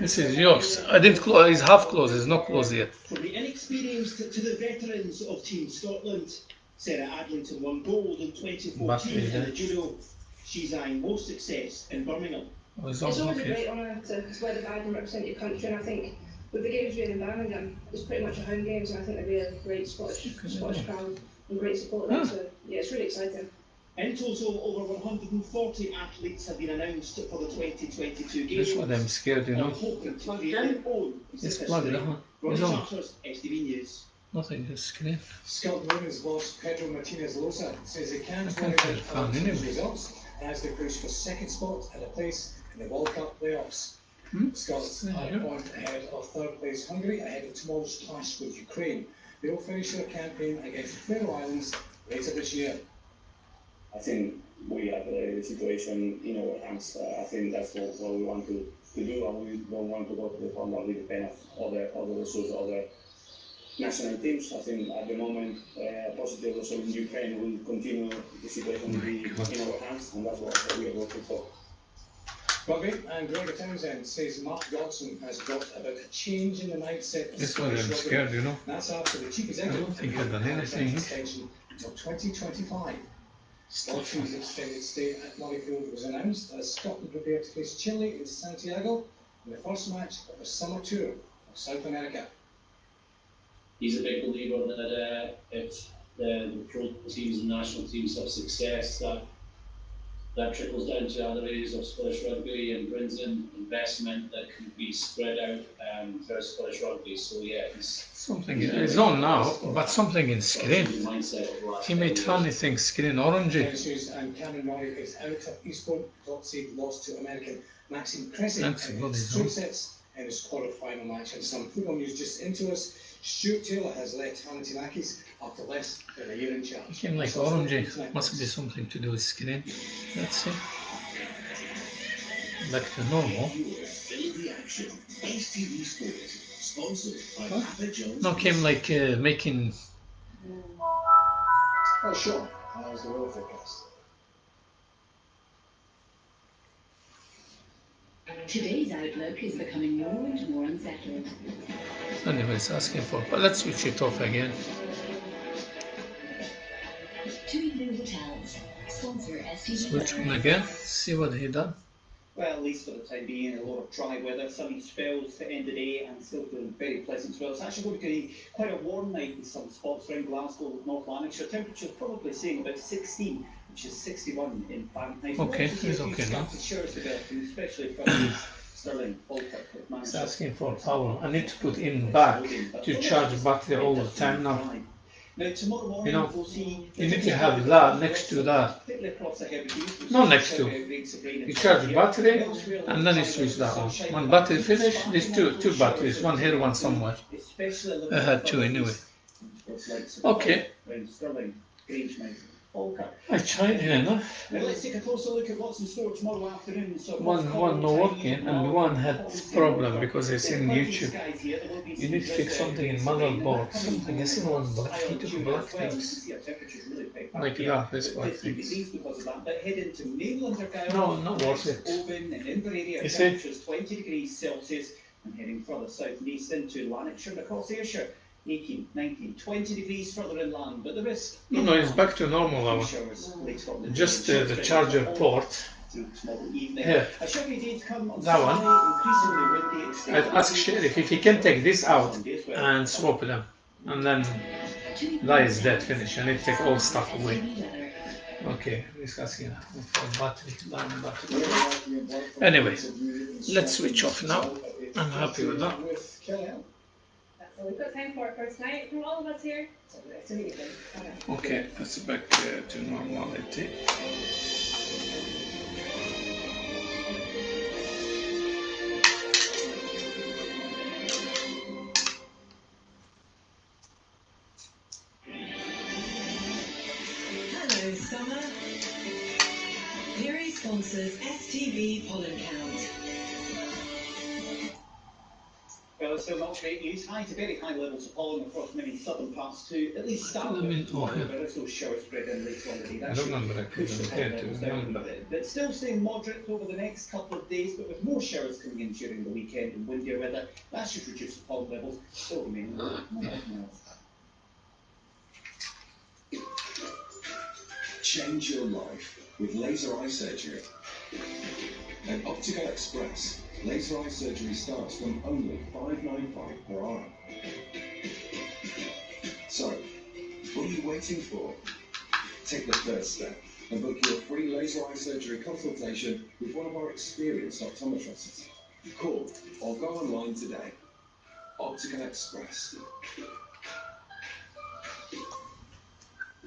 This is yours. I didn't close, it's half closed, it's not closed yet. From the inexperienced to the veterans of Team Scotland, Sarah Adlington won gold in 2014 in the judo. She's eyeing more success in Birmingham. It's always a great honour to swear the badge and represent your country, and I think with the games being in Birmingham, it's pretty much a home games, and I think there'll be a great Scottish crowd and great support there, so yeah, it's really exciting. In total, over 140 athletes have been announced for the 2022 Games. That's what I'm scared, you know. Hoping to create their own It's plugged, huh? It's on. STV News. Nothing, just screen. Scotland women's boss Pedro Martinez-Losa says they can't I worry can't about find other teams' anyway. results as they push for second spot and a place in the World Cup playoffs. Scots are a point ahead of third place Hungary ahead of tomorrow's clash with Ukraine. They will finish their campaign against the Faroe Islands later this year. I think we have the situation in our hands. I think that's what we want to to do, and we don't want to go to the final with the pen of other results, other national teams. I think at the moment, positive result in Ukraine will continue the situation to be in our hands, and that's what we are working for. Rugby, and Gregor Townsend says Mark Dodson has brought about a change in the mindset of This one I'm Scottish rugby. scared, you know. That's after the chief I executive don't think I've done anything. extension until 2025. Austria's extended stay at Murrayfield was announced as Scotland prepare to face Chile in Santiago in the first match of the summer tour of South America. He's a big believer that if the pro teams and national teams have success, that trickles down to other areas of Scottish rugby and brings in investment that can be spread out throughout Scottish rugby. So yeah, Something it's on now, but something in screen. He made funny things screen orangey. And Cameron Norrie is out of Eastbourne. Top seed lost to American Maxime Cressy. That's and bloody straight hell. sets in his quarter-final match. And some football news just into us. Stuart Taylor has left Panathinaikos after less than a year in charge. He came like orangey. Must be something to do with screen. Let's see. Back to normal. Huh? No, came like making. Oh, sure. How's the weather forecast? Today's outlook is becoming more and more unsettled. Anyway, it's asking for. But let's switch it off again. TUI Blue Hotels sponsor STV. Switch on again. See what he done. Well, at least for the time being, a lot of dry weather, sunny spells to end the day, and still feeling very pleasant as well. It's actually going to be quite a warm night in some spots around Glasgow, North Lanarkshire. Temperature's probably saying about 16, which is 61 in Fahrenheit. Okay, it's okay now. Showers developing, especially from Stirling, Falkirk, It's asking for power. I need to put in back to charge battery all the time now. Now, tomorrow morning, You know, we'll see you need to have that next to that. Not next to. You charge battery and then you switch that on. When battery finish, there's two batteries, one here, one somewhere. I had two anyway. Okay. I tried here, no? Now let's take a closer look at what's in store tomorrow afternoon. So One not working and one had problem because it's in YouTube. You need to fix something in motherboard, something. I see one black, he took black things. Like that, this black things. No, not worth it. You see? 20 degrees Celsius and heading further south and east into Lanarkshire and across Ayrshire. 18, 19, 20 degrees further inland, but the risk... No, it's back to normal now. Just the charger port. Here, that one. I'd ask Sheriff if he can take this out and swap them. And then that is dead, finish. I need to take all stuff away. Okay, this asking for battery, down battery. Anyway, let's switch off now. I'm happy with that. So we've got time for tonight from all of us here. Okay, that's back to normality. Hello, summer. Dairy sponsors STV pollen count. Well, it's still not great news. High to very high levels of pollen across many southern parts too. At least start with there is no shower spread in later on the day. I don't remember actually. But still staying moderate over the next couple of days, but with more showers coming in during the weekend and windier weather, that should reduce the pollen levels. Still remain low. Change your life with laser eye surgery. At Optical Express, laser eye surgery starts from only $5.95 per hour. So, what are you waiting for? Take the first step and book your free laser eye surgery consultation with one of our experienced optometrists. Call or go online today. Optical Express.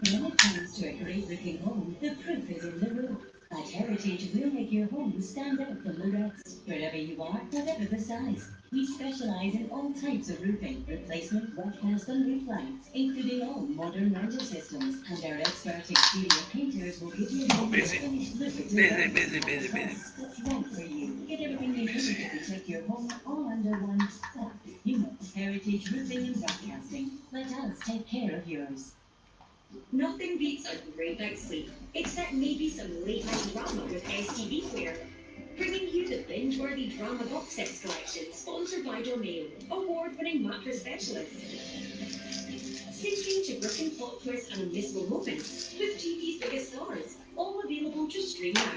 When it comes to a great looking home, the proof is in the room. At Heritage, we'll make your home stand out from the rest. Wherever you are, whatever the size. We specialise in all types of roofing, replacement, wetcast and roof lines, including all modern rental systems. And our expert exterior painters will give you a finished look at your busy. That's right for you. Get everything you need Looking to protect your home all under one roof. You know, Heritage Roofing and Broadcasting. Let us take care of yours. Nothing beats a great night's sleep, except maybe some late night drama with STV Player. Bringing you the binge-worthy drama box sets collection, sponsored by Dormail, award-winning mattress specialist. 16 gripping plot twists and unmissable moments with TV's biggest stars, all available to stream now.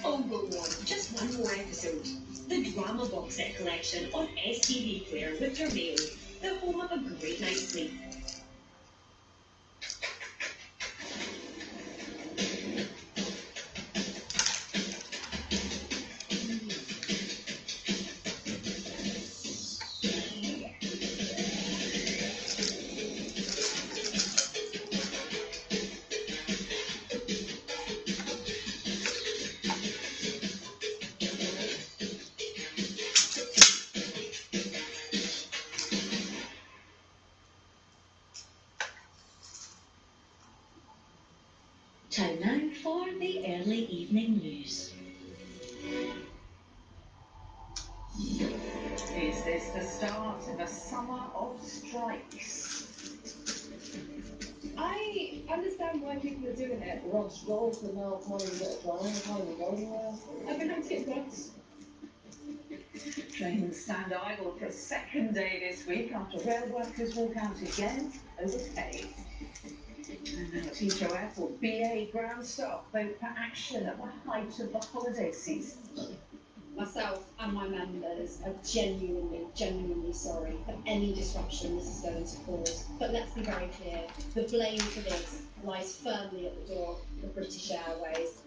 Oh, go on, just one more episode. The drama box set collection on STV Player with Dormail, the home of a great night's sleep. Time now for the early evening news. Is this the start of a summer of strikes? I understand why people are doing it. Rod Stroll for now playing a bit of driving, finally going there. I've been having to get drugs. Trains stand idle for a second day this week after rail workers walk out again over pay. And now at Heathrow Airport, BA ground staff vote for action at the height of the holiday season. Myself and my members are genuinely sorry for any disruption this is going to cause. But let's be very clear, the blame for this lies firmly at the door of British Airways.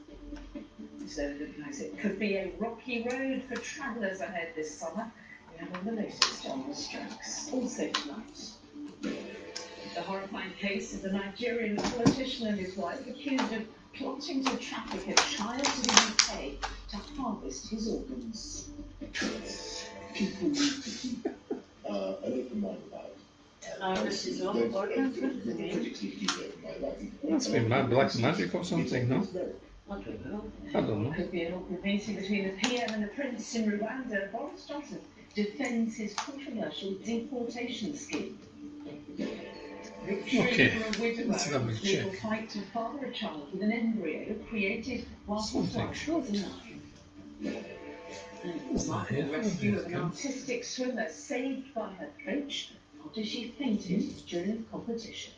So it looks like it could be a rocky road for travellers ahead this summer. We have all the latest on the strikes. Also tonight, the horrifying case of the Nigerian politician and his wife accused of plotting to traffic a child to the UK to harvest his organs. People need to keep an open mind about it. Harvest his own organs? Critically keep an open mind about it. Must be mad black magic or something, no? I don't know. Could be an awkward meeting between the PM and the Prince in Rwanda. Boris Johnson defends his controversial deportation scheme. Okay, For a widower, let's have a legal check. fight to father a child with an embryo created whilst his Something wife short. was alive. What's that here? Rescue of an artistic swimmer saved by her coach after she fainted during the competition.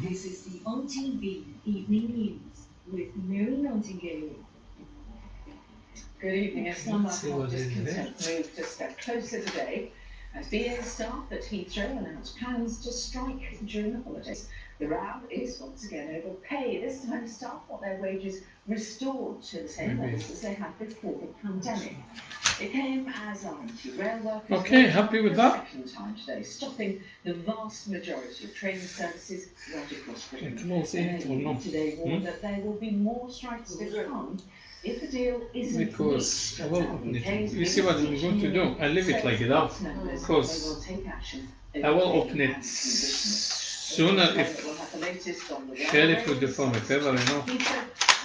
This is the OTB Evening News with Mary Nightingale. Good evening. A summer Let's see what of is discontent moved a step closer today as BA staff at Heathrow announced plans to strike during the holidays. The row is once again over pay. This time staff want their wages restored to the same levels as they had before the pandemic. It came as rail workers Okay, happy with that? second time today, stopping the vast majority of train services right across Britain. It will see it or not. Today warned that there will be more strikes to come if the deal isn't Because reached. I will open it. You see what I'm going to do? I leave it like that because I will open it sooner if Sheriff would do for me favor, you know.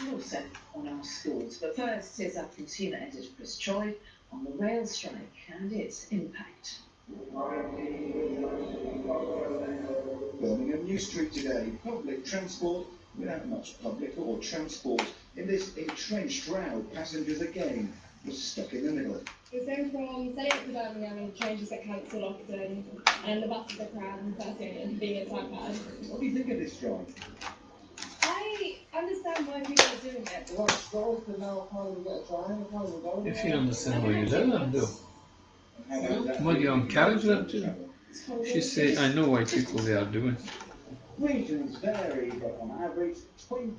And also on our schools. But first, here's our consumer editor Chris Troy on the rail strike and its impact. Birmingham New Street today, public transport without much public or transport. In this entrenched row, passengers again were stuck in the middle. It's going from setting up to Birmingham and trains get cancelled often, and the buses are crammed, that's the only inconvenience I've had. What do you think of this strike? I understand why people are doing it. Rod Stroll for now finally a bit of driving, finally going If there. you understand what you don't do. What you encourage them to? She say, I know why people they are doing. Regions vary, but on average, 20%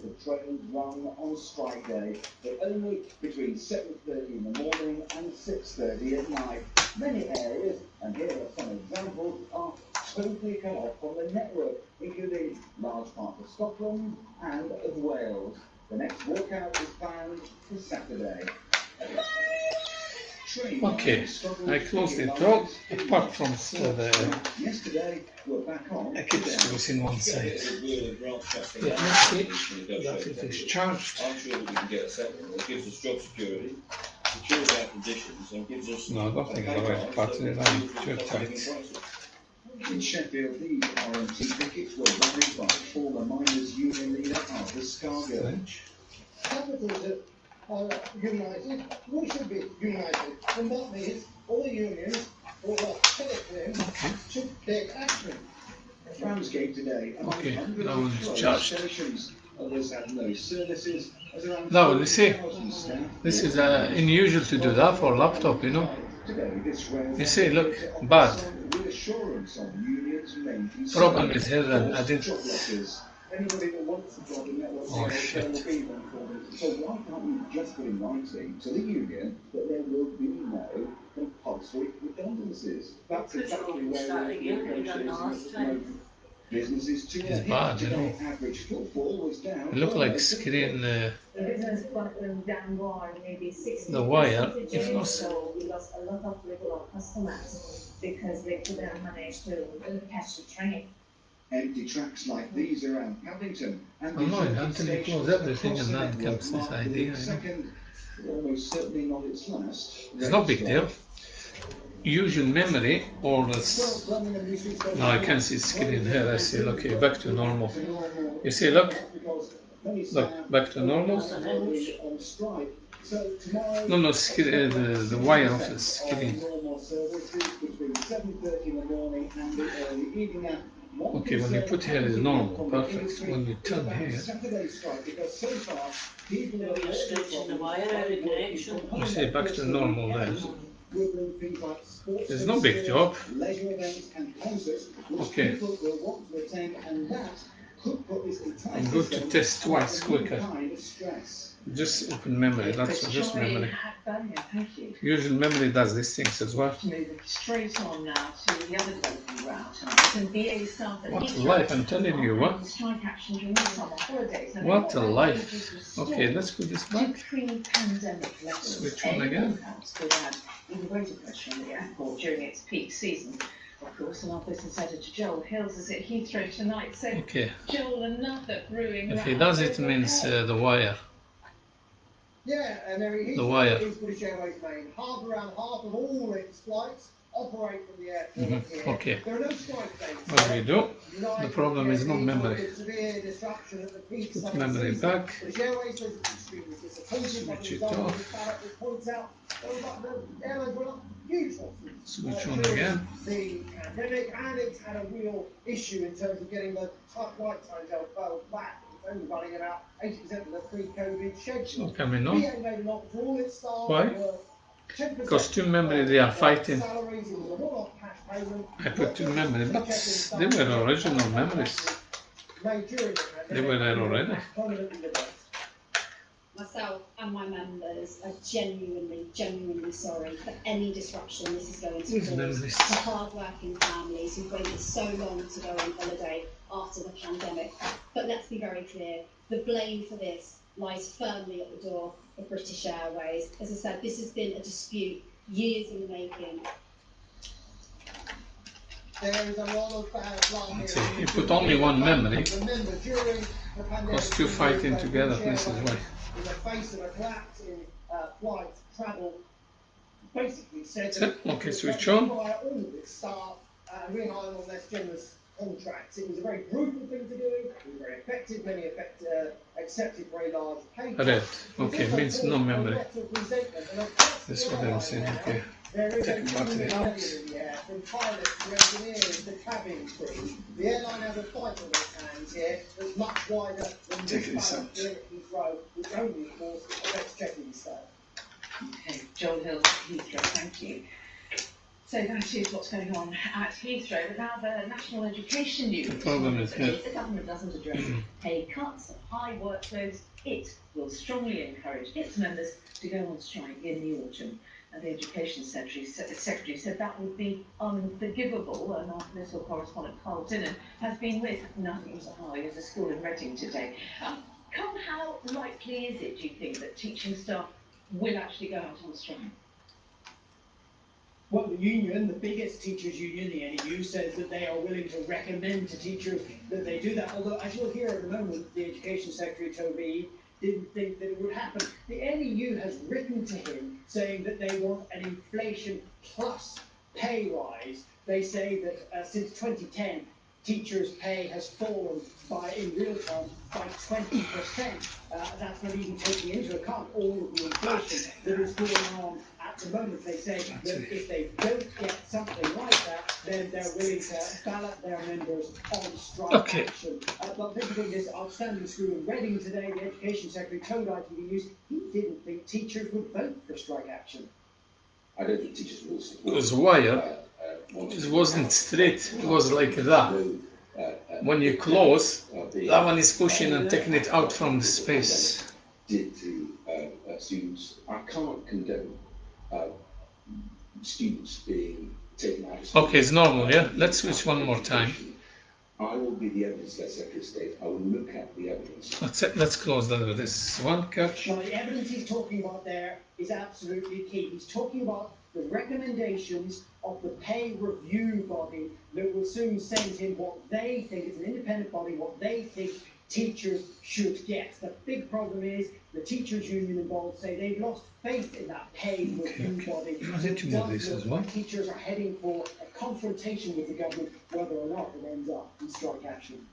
of trains run on strike day, but only between 7:30 in the morning and 6:30 at night. Many areas, and here are some examples, are totally cut off from the network, including large parts of Scotland and of Wales. The next walkout is planned for Saturday. Okay, I closed it all apart from the Yesterday, we're back on. I keep screws in one side. Yeah, let's see that it is charged. I'm sure that we can get a settlement that gives us job security, secures our conditions, and gives us. No, I don't think the right pattern is on too tight. In Sheffield, the RMT pickets were rallied by former miners' union leader Arthur Scargill. Capitals are united. We should be united. And that means all the unions, all the Philippines, should take action. Ramsgate today, among hundreds that one is charged. stations. Others had no services. Now, you see, this is unusual to do that for a laptop, you know. You see, look, bad. Problem is here that I didn't. Oh shit. So why can't we just put in writing to the union that there will be no compulsory redundancies? That's exactly where businesses too. It's bad, you know. Average footfall was down. It look like screen The business down by maybe 60%. the wire. If not, So we lost a lot of regular customers because they couldn't manage to catch the train. Empty tracks like these around Paddington and until you close everything and then comes this idea, you know. Almost certainly not its last. It's no big deal. Use your memory or this. Now I can see screen here. I see, okay, back to normal. You see, look, back to normal. No, the wire of the screen. Okay, when you put here is normal, perfect. When you turn here, You're stretching the wire out of connection. you see back to normal there. There's no big job. Okay. I'm going to test twice quicker. Just open memory, that's just memory. Usual memory does these things as well. Moving straight on now to the other developing route. What a life, I'm telling you, what? What a life. Okay, let's put this back. Switch on again. Even greater pressure on the airport during its peak season. Of course, and our business editor Joel Hills is at Heathrow tonight. So, okay. Joel, another brewing. If he does it, means the wire. Yeah, and the wire is British Airways main. Around half of all its flights operate from the airport here. Okay. There are no strike dates. What we do? The problem is not memory. Put memory back. British Airways is extremely disappointed. Switch it off. Points out the airlines were not huge losses. Switch on again. The pandemic, and it's had a real issue in terms of getting the flight times back. Only running about 80% of the pre-COVID schedule. Coming on. Why? Because two memory they are fighting. I put two memory, but they were original memories. They were there already. Myself and my members are genuinely sorry for any disruption this is going to cause to hard-working families who've waited so long to go on holiday after the pandemic. But let's be very clear, the blame for this lies firmly at the door of British Airways. As I said, this has been a dispute years in the making. There is a lot of bad So you put only one memory, because two fighting together, this is why. In the face of a collapse in flight travel, basically said okay, switch on. All of its staff relying on less generous contracts. It was a very brutal thing to do. It was very effective. Many accepted very large pay cuts. Red. Okay, means no memory. This is what I'm saying. Okay. There is Take a battery out. in the air, from pilots to engineers to cabin crew. The airline has a fight on its hands here that's much wider than Take this out. Heathrow, which only, of course, affects checking staff. Okay, Joel Hills at Heathrow, thank you. So that is what's going on at Heathrow. But now the National Education News. The problem is here. If the government doesn't address pay cuts and high workloads, it will strongly encourage its members to go on strike in the autumn. And the Education Secretary said that would be unforgivable. And our political correspondent Carl Dinnan has been with Nothing to Hide as a school in Reading today. Carl, how likely is it, do you think, that teaching staff will actually go out on strike? Well, the union, the biggest teachers' union, the NEU, says that they are willing to recommend to teachers that they do that. Although, as you'll hear at the moment, the Education Secretary, Toby, didn't think that it would happen. The NEU has written to him saying that they want an inflation plus pay rise. They say that since 2010, teachers' pay has fallen in real terms by 20%. That's not even taking into account all of the inflation that is going on at the moment. They say that if they don't get something like that, then they're willing to ballot their members on strike action. But visiting this outstanding school in Reading today, the Education Secretary told ITV News he didn't think teachers would vote for strike action. I don't think teachers will support. Because wire, it wasn't straight, it was like that. When you close, that one is pushing and taking it out from the space. Did to students, I can't condone students being taken out of school. Okay, it's normal, yeah? Let's switch one more time. I will be the evidence-led Secretary of State. I will look at the evidence. Let's close that with this one cut. Now, the evidence he's talking about there is absolutely key. He's talking about the recommendations of the pay review body that will soon send him what they think, it's an independent body, what they think teachers should get. The big problem is the teachers' union involved say they've lost faith in that pay review body. I need to move this as well. Teachers are heading for a confrontation with the government, whether or not it ends up in strike action.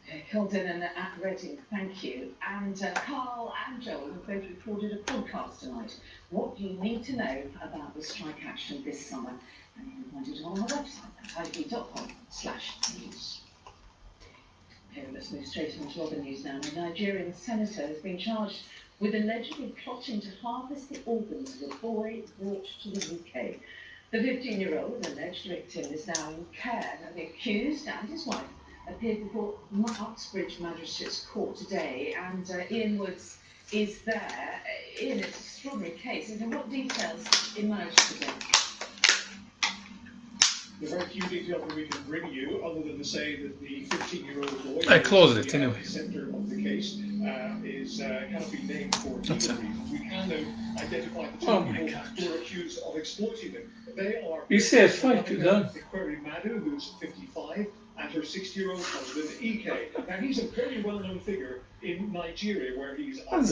Okay, Hilden and at Reading, thank you. And Carl and Joel have both recorded a podcast tonight. What you need to know about the strike action this summer. And you can find it on our website at adli.hacenemario.com/news. Okay, let's move straight on to other news now. A Nigerian senator has been charged with allegedly plotting to harvest the organs of a boy brought to the UK. The 15-year-old alleged victim is now in care. Now, the accused and his wife appeared before Uxbridge Magistrates Court today, and Ian Woods is there. Ian, it's an extraordinary case. And what details emerged today? There's very few details that we can bring you, other than to say that the 15-year-old boy I closed it anyway. The centre of the case cannot be named for legal reasons. We can though identify the two people who are accused of exploiting them. They are. You said 5 to done. Query Madu, who's 55, and her 60-year-old husband Ike. Now he's a very well-known figure in Nigeria, where he's a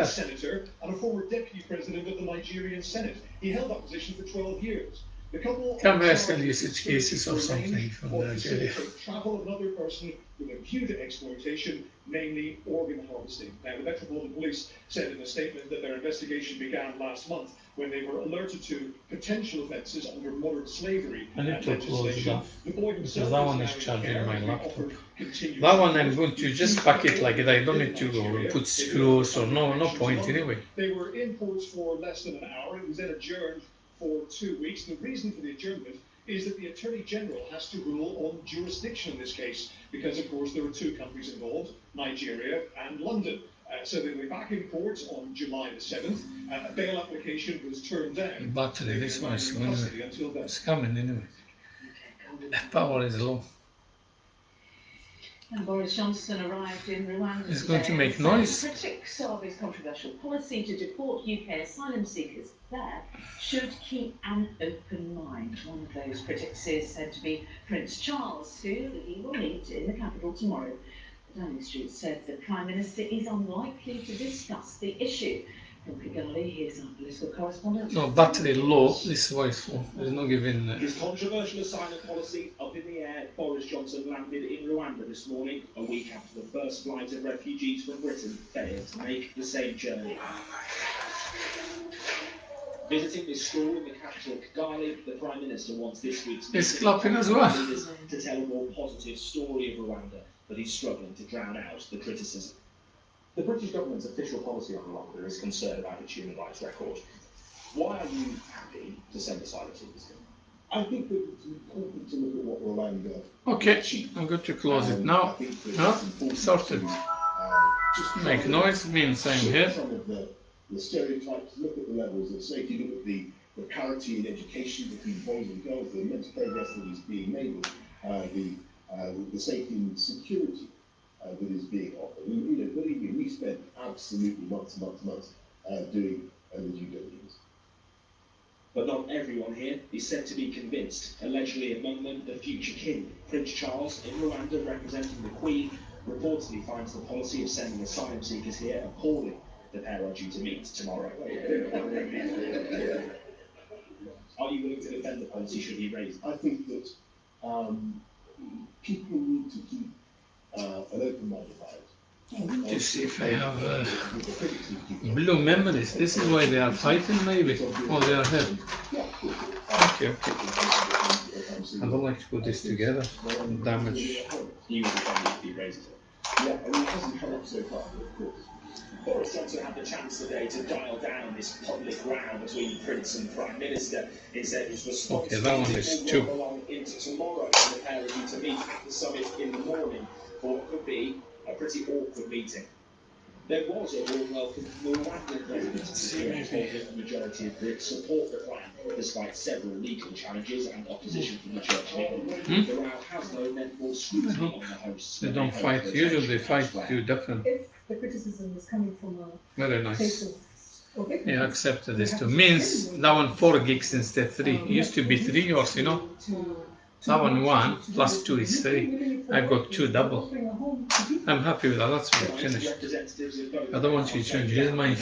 senator and a former deputy president of the Nigerian Senate. He held that position for 12 years. The couple Come back and usage cases or something from Nigeria. Travel of another person with a view to exploitation, namely organ harvesting. Now, the Metropolitan Police said in a statement that their investigation began last month when they were alerted to potential offences under modern slavery legislation. The boy himself that one is charging my laptop. That one I'm going to just pack it like that. I don't need to put screws or no point anyway. They were in ports for less than an hour. It was then adjourned for 2 weeks. The reason for the adjournment is that the Attorney General has to rule on jurisdiction in this case, because of course there were two countries involved, Nigeria and London. So they were back in court on July the 7th. A bail application was turned down. Battery, this one is slow anyway. It's coming anyway. The power is low. And Boris Johnson arrived in Rwanda. It's going to make noise. Critics of his controversial policy to deport UK asylum seekers there should keep an open mind. One of those critics is said to be Prince Charles, who he will meet in the capital tomorrow. Downing Street said the Prime Minister is unlikely to discuss the issue. From Kigali, here's our political correspondent. No, battery low, this voice full. There's no giving. His controversial asylum policy up in the air. Boris Johnson landed in Rwanda this morning, a week after the first flight of refugees from Britain failed to make the same journey. Visiting this school in the capital Kigali, the Prime Minister wants this week's It's clapping as well. To tell a more positive story of Rwanda, but he's struggling to drown out the criticism. The British government's official policy on Rwanda is concerned about its human rights record. Why are you happy to send asylum seekers? I think that it's important to look at what Rwanda. Okay, I'm going to close it now. No, sorted. Just make noise, means I'm here. Some of the stereotypes, look at the levels of safety, look at the parity in education between boys and girls, the immense progress that is being made, the safety and security that is being offered. Believe me, we spent absolutely months doing the due diligence. But not everyone here is said to be convinced. Allegedly among them, the future king, Prince Charles, in Rwanda representing the Queen, reportedly finds the policy of sending asylum seekers here appalling. The pair are due to meet tomorrow. Are you willing to defend the policy should he raise it? I think that people need to keep an open mind about it. To see if I have blue memories. This is why they are fighting, maybe. Oh, they are here. Okay, okay. I don't like to put this together. Damage. He will defend it if he raises it. Yeah, I mean, it hasn't come up so far, but of course. Boris Johnson had the chance today to dial down this public row between Prince and Prime Minister. Instead, his response okay, that one is two. along into tomorrow, and the pair are due to meet at the summit in the morning for what could be a pretty awkward meeting. There was a warm welcome from the Rwandan president to the majority of Brits support the plan, despite several legal challenges and opposition from the Church of England. The row has, though, meant more scrutiny on the hosts. They don't fight. Usually they fight two different. If the criticism is coming from a Very place nice. of okay, Yeah, accepted this too. Means that one 4 gigs instead 3. It used to be 3 yours, you know. That one 1 plus 2 is 3. I got 2 double. I'm happy with that. That's finished. I don't want you to change his mind.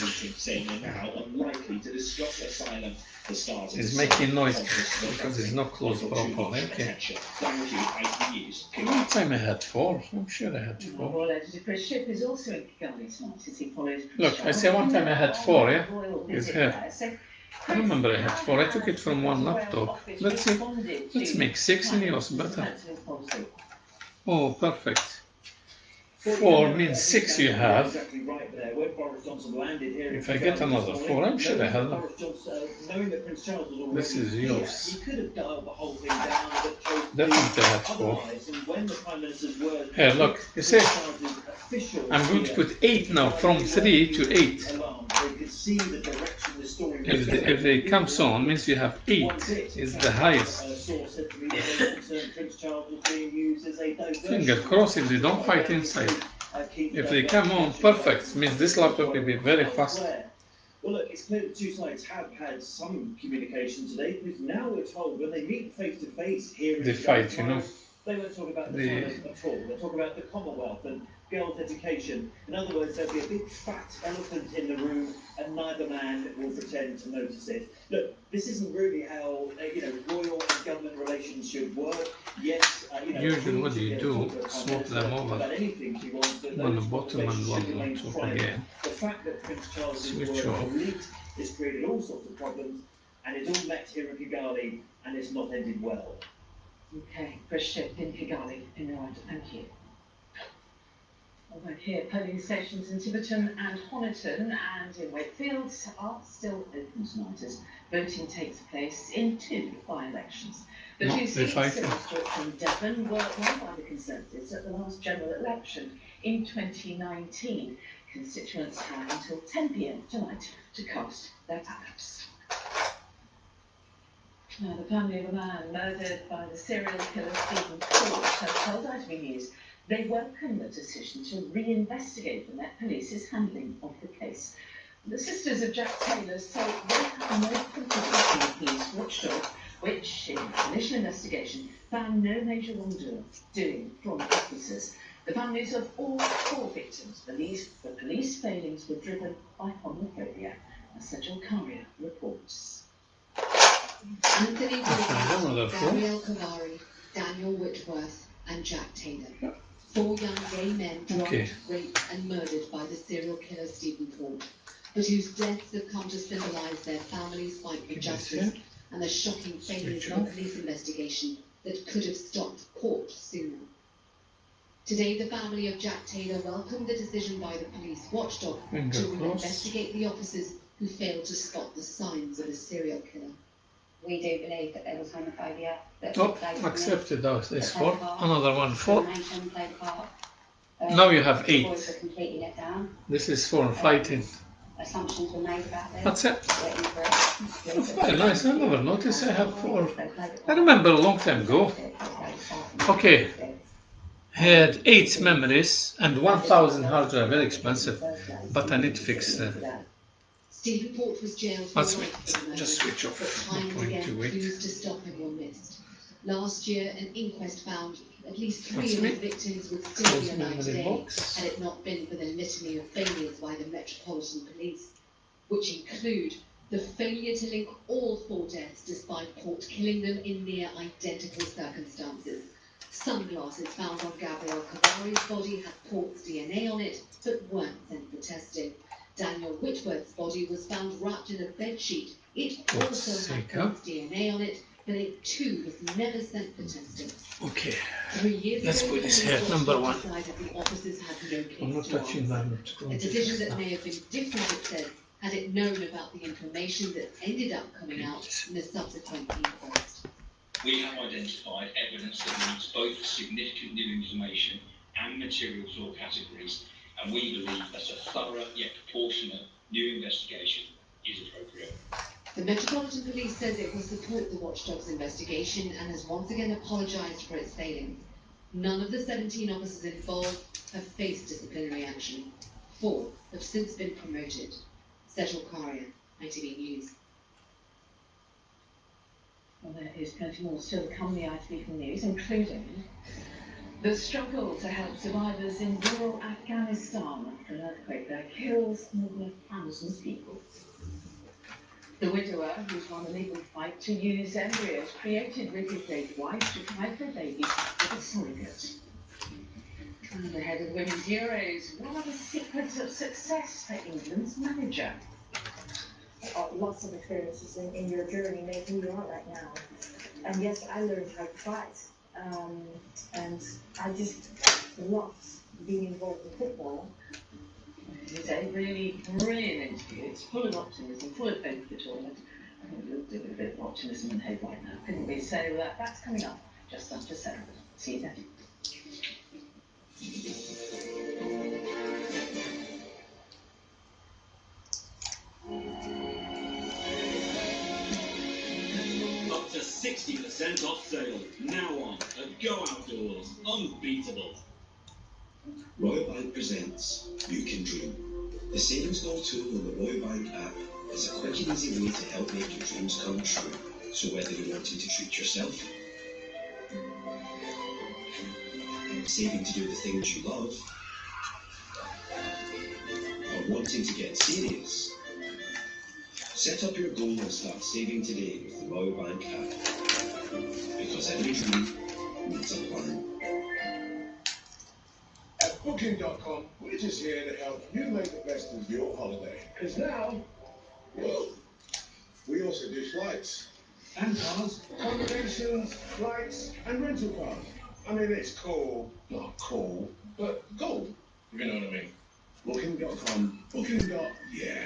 He's making noise because it's not closed properly. Okay. What time I had 4? I'm sure I had 4. Royal Editor Chris Shipp is also in Kigali tonight as he followed. Look, I say one time I had 4, yeah? It's here. I remember I had 4. I took it from one laptop. Let's see. Let's make 6 in yours better. Oh, perfect. 4 means 6 you have. If I get another 4, I'm sure I have them. This is yours. Definitely I had 4. Here, look, you see, I'm going to put 8 now, from 3 to 8. If they come on, means you have 8 is the highest. Finger crossed if they don't fight inside. If they come on, perfect. Means this laptop will be very fast. Well, look, it's clear the two sides have had some communication today, because now we're told when they meet face to face here in they fight, you know. They won't talk about the silence at all. They'll talk about the Commonwealth and girls' education. In other words, there'll be a big fat elephant in the room, and neither man will pretend to notice it. Look, this isn't really how royal and government relations should work. Yes, usually what do you do? Swap them over. One on the bottom and one on top again. The fact that Prince Charles' Switch off. has created all sorts of problems, and it's all met here in Kigali, and it's not ended well. Okay, Chris Shipp in Kigali, in Rwanda. Thank you. Over here, polling stations in Tiverton and Honiton and in Wakefield are still open tonight as voting takes place in 2 by-elections. The 2 seats from Devon were won by the Conservatives at the last general election in 2019. Constituents have until 10 p.m. tonight to cast their ballots. Now, the family of a man murdered by the serial killer Stephen Ford has told ITV News they welcome the decision to reinvestigate the Met Police's handling of the case. The sisters of Jack Taylor say they have no confidence in the police watchdog, which, in its initial investigation, found no major wrongdoing from officers. The families of all 4 victims believe the police failings were driven by homophobia, as Sajal Karia reports. Anthony Williams, Gabrielle Kavari, Daniel Whitworth, and Jack Taylor. 4 young gay men drugged, raped, and murdered by the serial killer Stephen Ford, but whose deaths have come to symbolise their families' fight for justice and the shocking failures of a police investigation that could have stopped court sooner. Today, the family of Jack Taylor welcomed the decision by the police watchdog to investigate the officers who failed to spot the signs of a serial killer. We do believe that there was homophobia. Oh, accepted those. There's 4. Another one 4. Now you have 8. This is 4 fighting. Assumptions were made about this. That's it. That's very nice. I never noticed I have 4. I remember a long time ago. Okay. Had 8 memories and 1,000 hard drive. Very expensive. But I need to fix Stephen Port was jailed for Let's life for the just murder, switch off. but Not time and going again to wait. clues to stop him were missed. Last year, an inquest found at least 3 That's of me. his victims would still be Close alive memory today box. had it not been for the litany of failures by the Metropolitan Police, which include the failure to link all 4 deaths despite Port killing them in near identical circumstances. Sunglasses found on Gabriel Kavari's body had Port's DNA on it, but weren't sent for testing. Daniel Whitworth's body was found wrapped in a bedsheet. It also had Port's DNA on it, but it too was never sent for testing. Okay. 3 years Let's ago, put this the here, police number 1. decided the officers had no case I'm not to touching that. answer. A decision that may have been different, it said, had it known about the information that ended up coming out in the subsequent inquest. We have identified evidence that meets both significant new information and material flaw categories, and we believe that a thorough yet proportionate new investigation is appropriate. The Metropolitan Police says it will support the Watchdog's investigation and has once again apologised for its failings. None of the 17 officers involved have faced disciplinary action. 4 have since been promoted. Sejal Karia, ITV News. Well, there is plenty more still to come in the ITV News, including the struggle to help survivors in rural Afghanistan after an earthquake that kills more than 1,000 people. The widower who's won a legal fight to use embryos created with his late wife to try for a baby with a surrogate. And ahead of Women's Heroes, what are the secrets of success for England's manager? Lots of experiences in your journey make who you are right now. And yes, I learned how to fight. And I just loved being involved in football. It's a really brilliant interview. It's full of optimism, full of hope for the tournament. I think we'll do with a bit of optimism and hope right now, couldn't we? So that's coming up just after 7. See you then. Up to 60% off sale. Now on at Go Outdoors. Unbeatable. Royal Bank presents You Can Dream. The savings goal tool on the Royal Bank app is a quick and easy way to help make your dreams come true. So whether you're wanting to treat yourself, saving to do the things you love, or wanting to get serious, set up your goal and start saving today with the Royal Bank app. Because every dream needs a plan. At Booking.com, we're just here to help you make the best of your holiday. Because now, whoa, we also do flights. And cars, accommodations, flights, and rental cars. I mean, it's cool, not cool, but cool, if you know what I mean. Booking.com, yeah.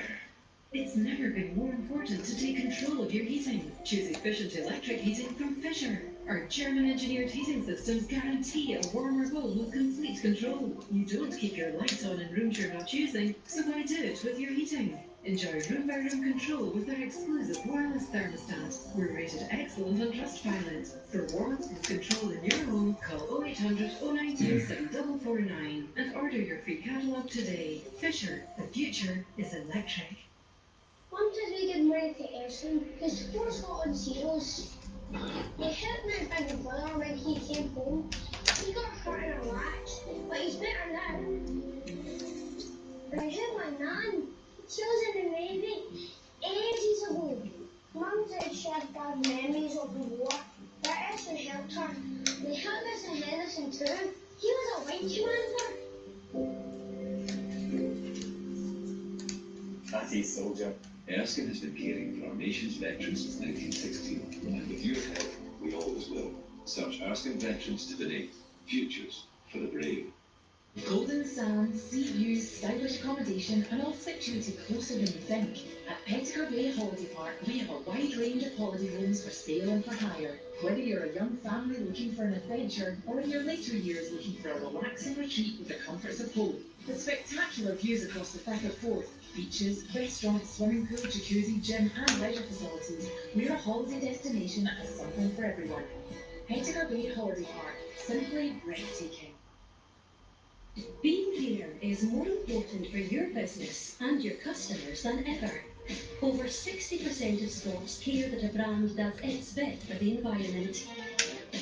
It's never been more important to take control of your heating. Choose efficient electric heating from Fisher. Our German-engineered heating systems guarantee a warmer home with complete control. You don't keep your lights on in rooms you're not using, so why do it with your heating? Enjoy room-by-room control with our exclusive wireless thermostat. We're rated excellent on Trustpilot. For warmth and control in your home, call 0800 092 7449 and order your free catalogue today. Fisher, the future is electric. Mum says we give money to Ayrton because Sports got on sales. They helped my big brother when he came home. He got hurt in a latch, but he's better now. And I helped my nan. She was in the Navy ages ago. Mum said she had bad memories of the war, but Ayrton helped her. They helped us in Henderson too. He was a white commander. Fatty soldier. Erskine has been caring for our nation's veterans since 1916, and with your help, we always will. Search Erskine Veterans to donate. Futures for the brave. Golden Sands, sea views, stylish accommodation, and all situated closer than you think. At Petticoat Bay Holiday Park, we have a wide range of holiday homes for sale and for hire. Whether you're a young family looking for an adventure, or in your later years looking for a relaxing retreat with the comforts of home. With spectacular views across the Firth of Forth, beaches, restaurants, swimming pool, jacuzzi, gym, and leisure facilities, we're a holiday destination that has something for everyone. Petticoat Bay Holiday Park, simply breathtaking. Being there is more important for your business and your customers than ever. Over 60% of Scots care that a brand does its bit for the environment.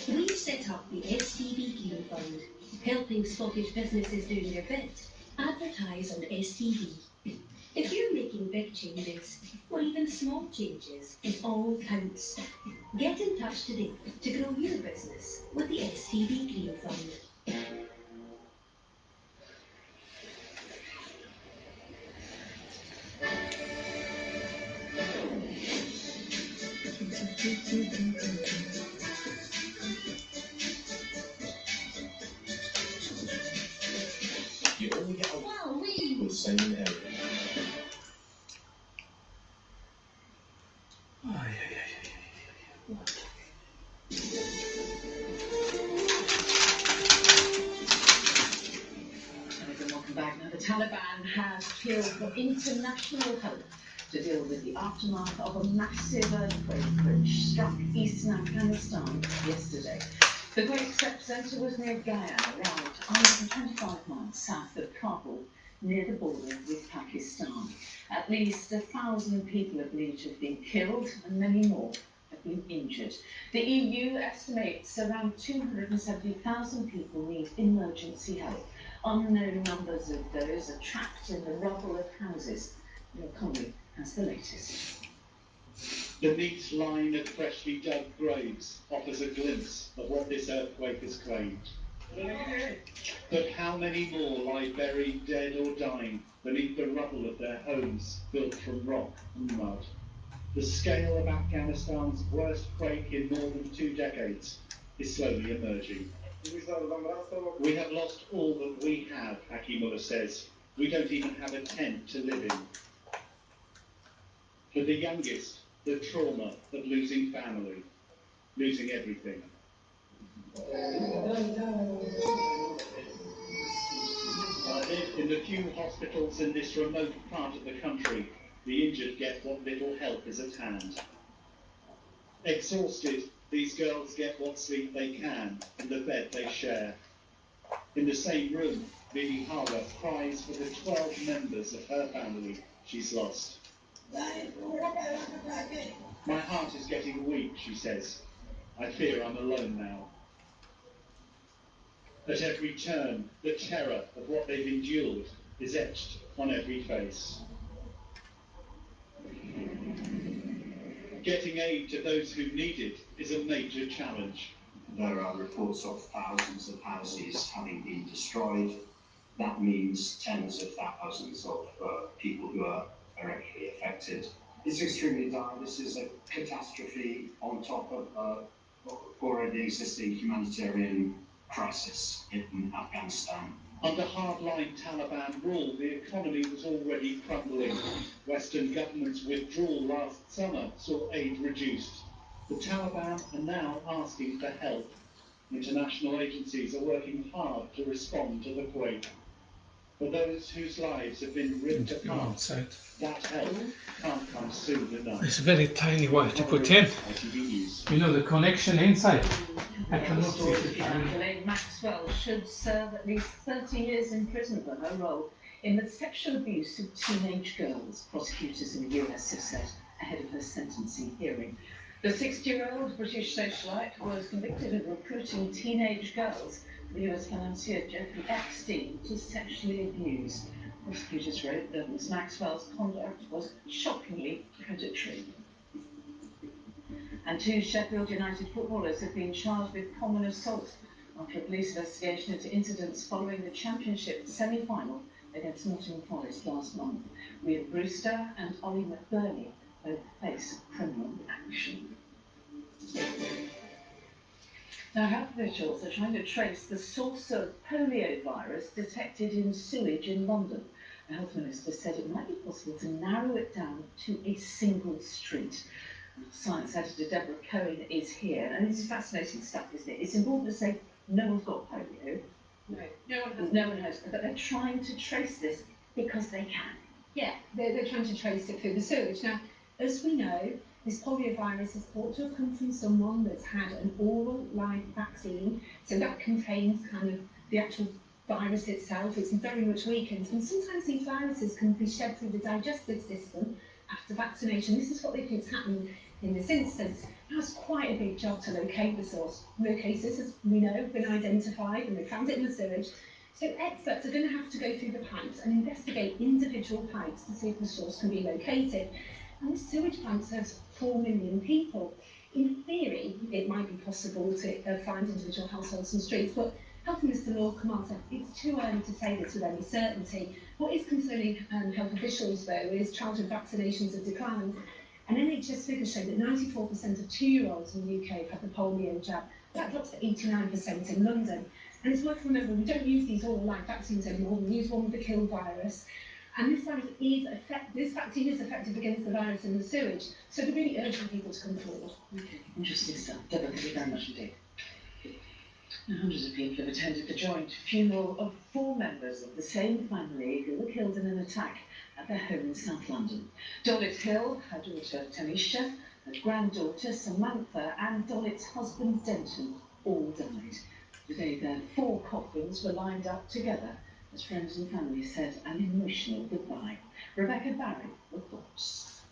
We've set up the STB Green Fund, helping Scottish businesses doing their bit. Advertise on STB. If you're making big changes, or even small changes, it all counts. Get in touch today to grow your business with the STB Green Fund. You only get a with same area. Welcome back. Now, the Taliban has appealed for international help to deal with the aftermath of a massive earthquake which struck eastern Afghanistan yesterday. The quake's epicenter was near Gaya, around 125 miles south of Kabul, near the border with Pakistan. At least 1,000 people are believed to have been killed and many more have been injured. The EU estimates around 270,000 people need emergency help. Unknown numbers of those are trapped in the rubble of houses. Your colleague has the latest. The neat line of freshly dug graves offers a glimpse of what this earthquake has claimed. But how many more lie buried, dead or dying, beneath the rubble of their homes built from rock and mud? The scale of Afghanistan's worst quake in more than 2 decades is slowly emerging. We have lost all that we have, Hakimullah says. We don't even have a tent to live in. For the youngest, the trauma of losing family, losing everything. In the few hospitals in this remote part of the country, the injured get what little help is at hand. Exhausted, these girls get what sleep they can and the bed they share. In the same room, Bibi Hawa cries for the 12 members of her family she's lost. My heart is getting weak, she says. I fear I'm alone now. At every turn, the terror of what they've endured is etched on every face. Getting aid to those who need it is a major challenge. There are reports of thousands of houses having been destroyed. That means tens of thousands of people who are directly affected. It's extremely dire. This is a catastrophe on top of already existing humanitarian crisis in Afghanistan. Under hardline Taliban rule, the economy was already crumbling. Western governments' withdrawal last summer saw aid reduced. The Taliban are now asking for help. International agencies are working hard to respond to the quake. For those whose lives have been ripped apart, that help can't come soon enough. It's very tiny wire to put in. You know the connection inside. I cannot see it. Ghislaine Maxwell should serve at least 30 years in prison for her role in the sexual abuse of teenage girls, prosecutors in the US have said ahead of her sentencing hearing. The 60-year-old British socialite was convicted of recruiting teenage girls for the US financier Jeffrey Epstein to sexually abuse. Prosecutors wrote that Ms. Maxwell's conduct was shockingly predatory. And 2 Sheffield United footballers have been charged with common assault after a police investigation into incidents following the Championship semi-final against Nottingham Forest last month. Rhian Brewster and Ollie McBurney both face criminal action. Now, health officials are trying to trace the source of polio virus detected in sewage in London. The health minister said it might be possible to narrow it down to a single street. Science editor Deborah Cohen is here, and this is fascinating stuff, isn't it? It's important to say no one's got polio. No one has, but they're trying to trace this because they can. Yeah, they're trying to trace it through the sewage. Now, as we know, this poliovirus is thought to have come from someone that's had an oral live vaccine, so that contains kind of the actual virus itself. It's very much weakened, and sometimes these viruses can be shed through the digestive system, after vaccination. This is what they think is happening in this instance. Now it's quite a big job to locate the source. No cases, as we know, have been identified and they found it in the sewage. So experts are going to have to go through the pipes and investigate individual pipes to see if the source can be located. And this sewage plant serves 4 million people. In theory, it might be possible to find individual households and streets, but Health Minister Lord Kamal said it's too early to say this with any certainty. What is concerning health officials, though, is childhood vaccinations have declined. And NHS figures show that 94% of 2-year-olds in the UK have had the polio jab. That drops to 89% in London. And it's worth remembering we don't use these all-like vaccines anymore. We use one with the kill virus. And this vaccine is effective against the virus in the sewage. So they're really urging people to come forward. Okay, interesting stuff. Deborah, thank you very much indeed. Now, hundreds of people have attended the joint funeral of 4 members of the same family who were killed in an attack at their home in South London. Dollit Hill, her daughter Tanisha, her granddaughter Samantha, and Dollit's husband Denton all died. Today, their 4 coffins were lined up together as friends and family said an emotional goodbye. Rebecca Barry reports.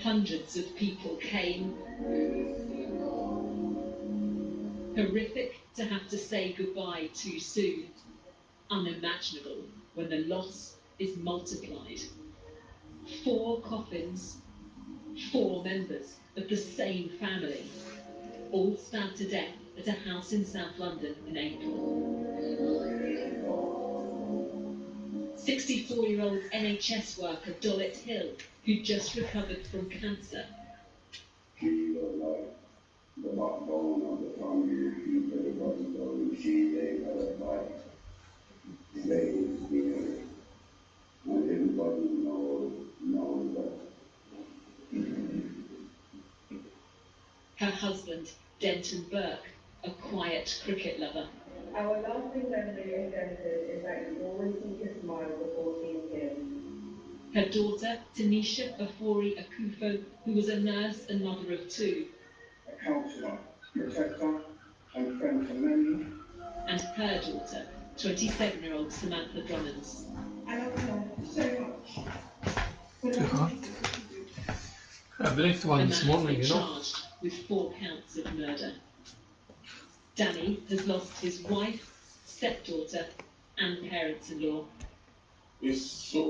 Hundreds of people came. Horrific to have to say goodbye too soon. Unimaginable when the loss is multiplied. 4 coffins, 4 members of the same family, all stabbed to death at a house in South London in April. 64-year-old NHS worker Dollit Hill, who just recovered from cancer. She was like the backbone of the family. Everybody told she gave her life. Slaves here. And everybody knows that. Her husband, Denton Burke, a quiet cricket lover. Our lasting memory of Denton is that he always seemed to smile before seeing him. Her daughter, Tanisha Afori Akufo, who was a nurse and mother of 2. A counsellor, protector, and friend to many. And her daughter, 27-year-old Samantha Drummonds. I love her so much. Too hot. I blinked one this morning, you know. Charged with 4 counts of murder. Danny has lost his wife, stepdaughter, and parents-in-law. It's so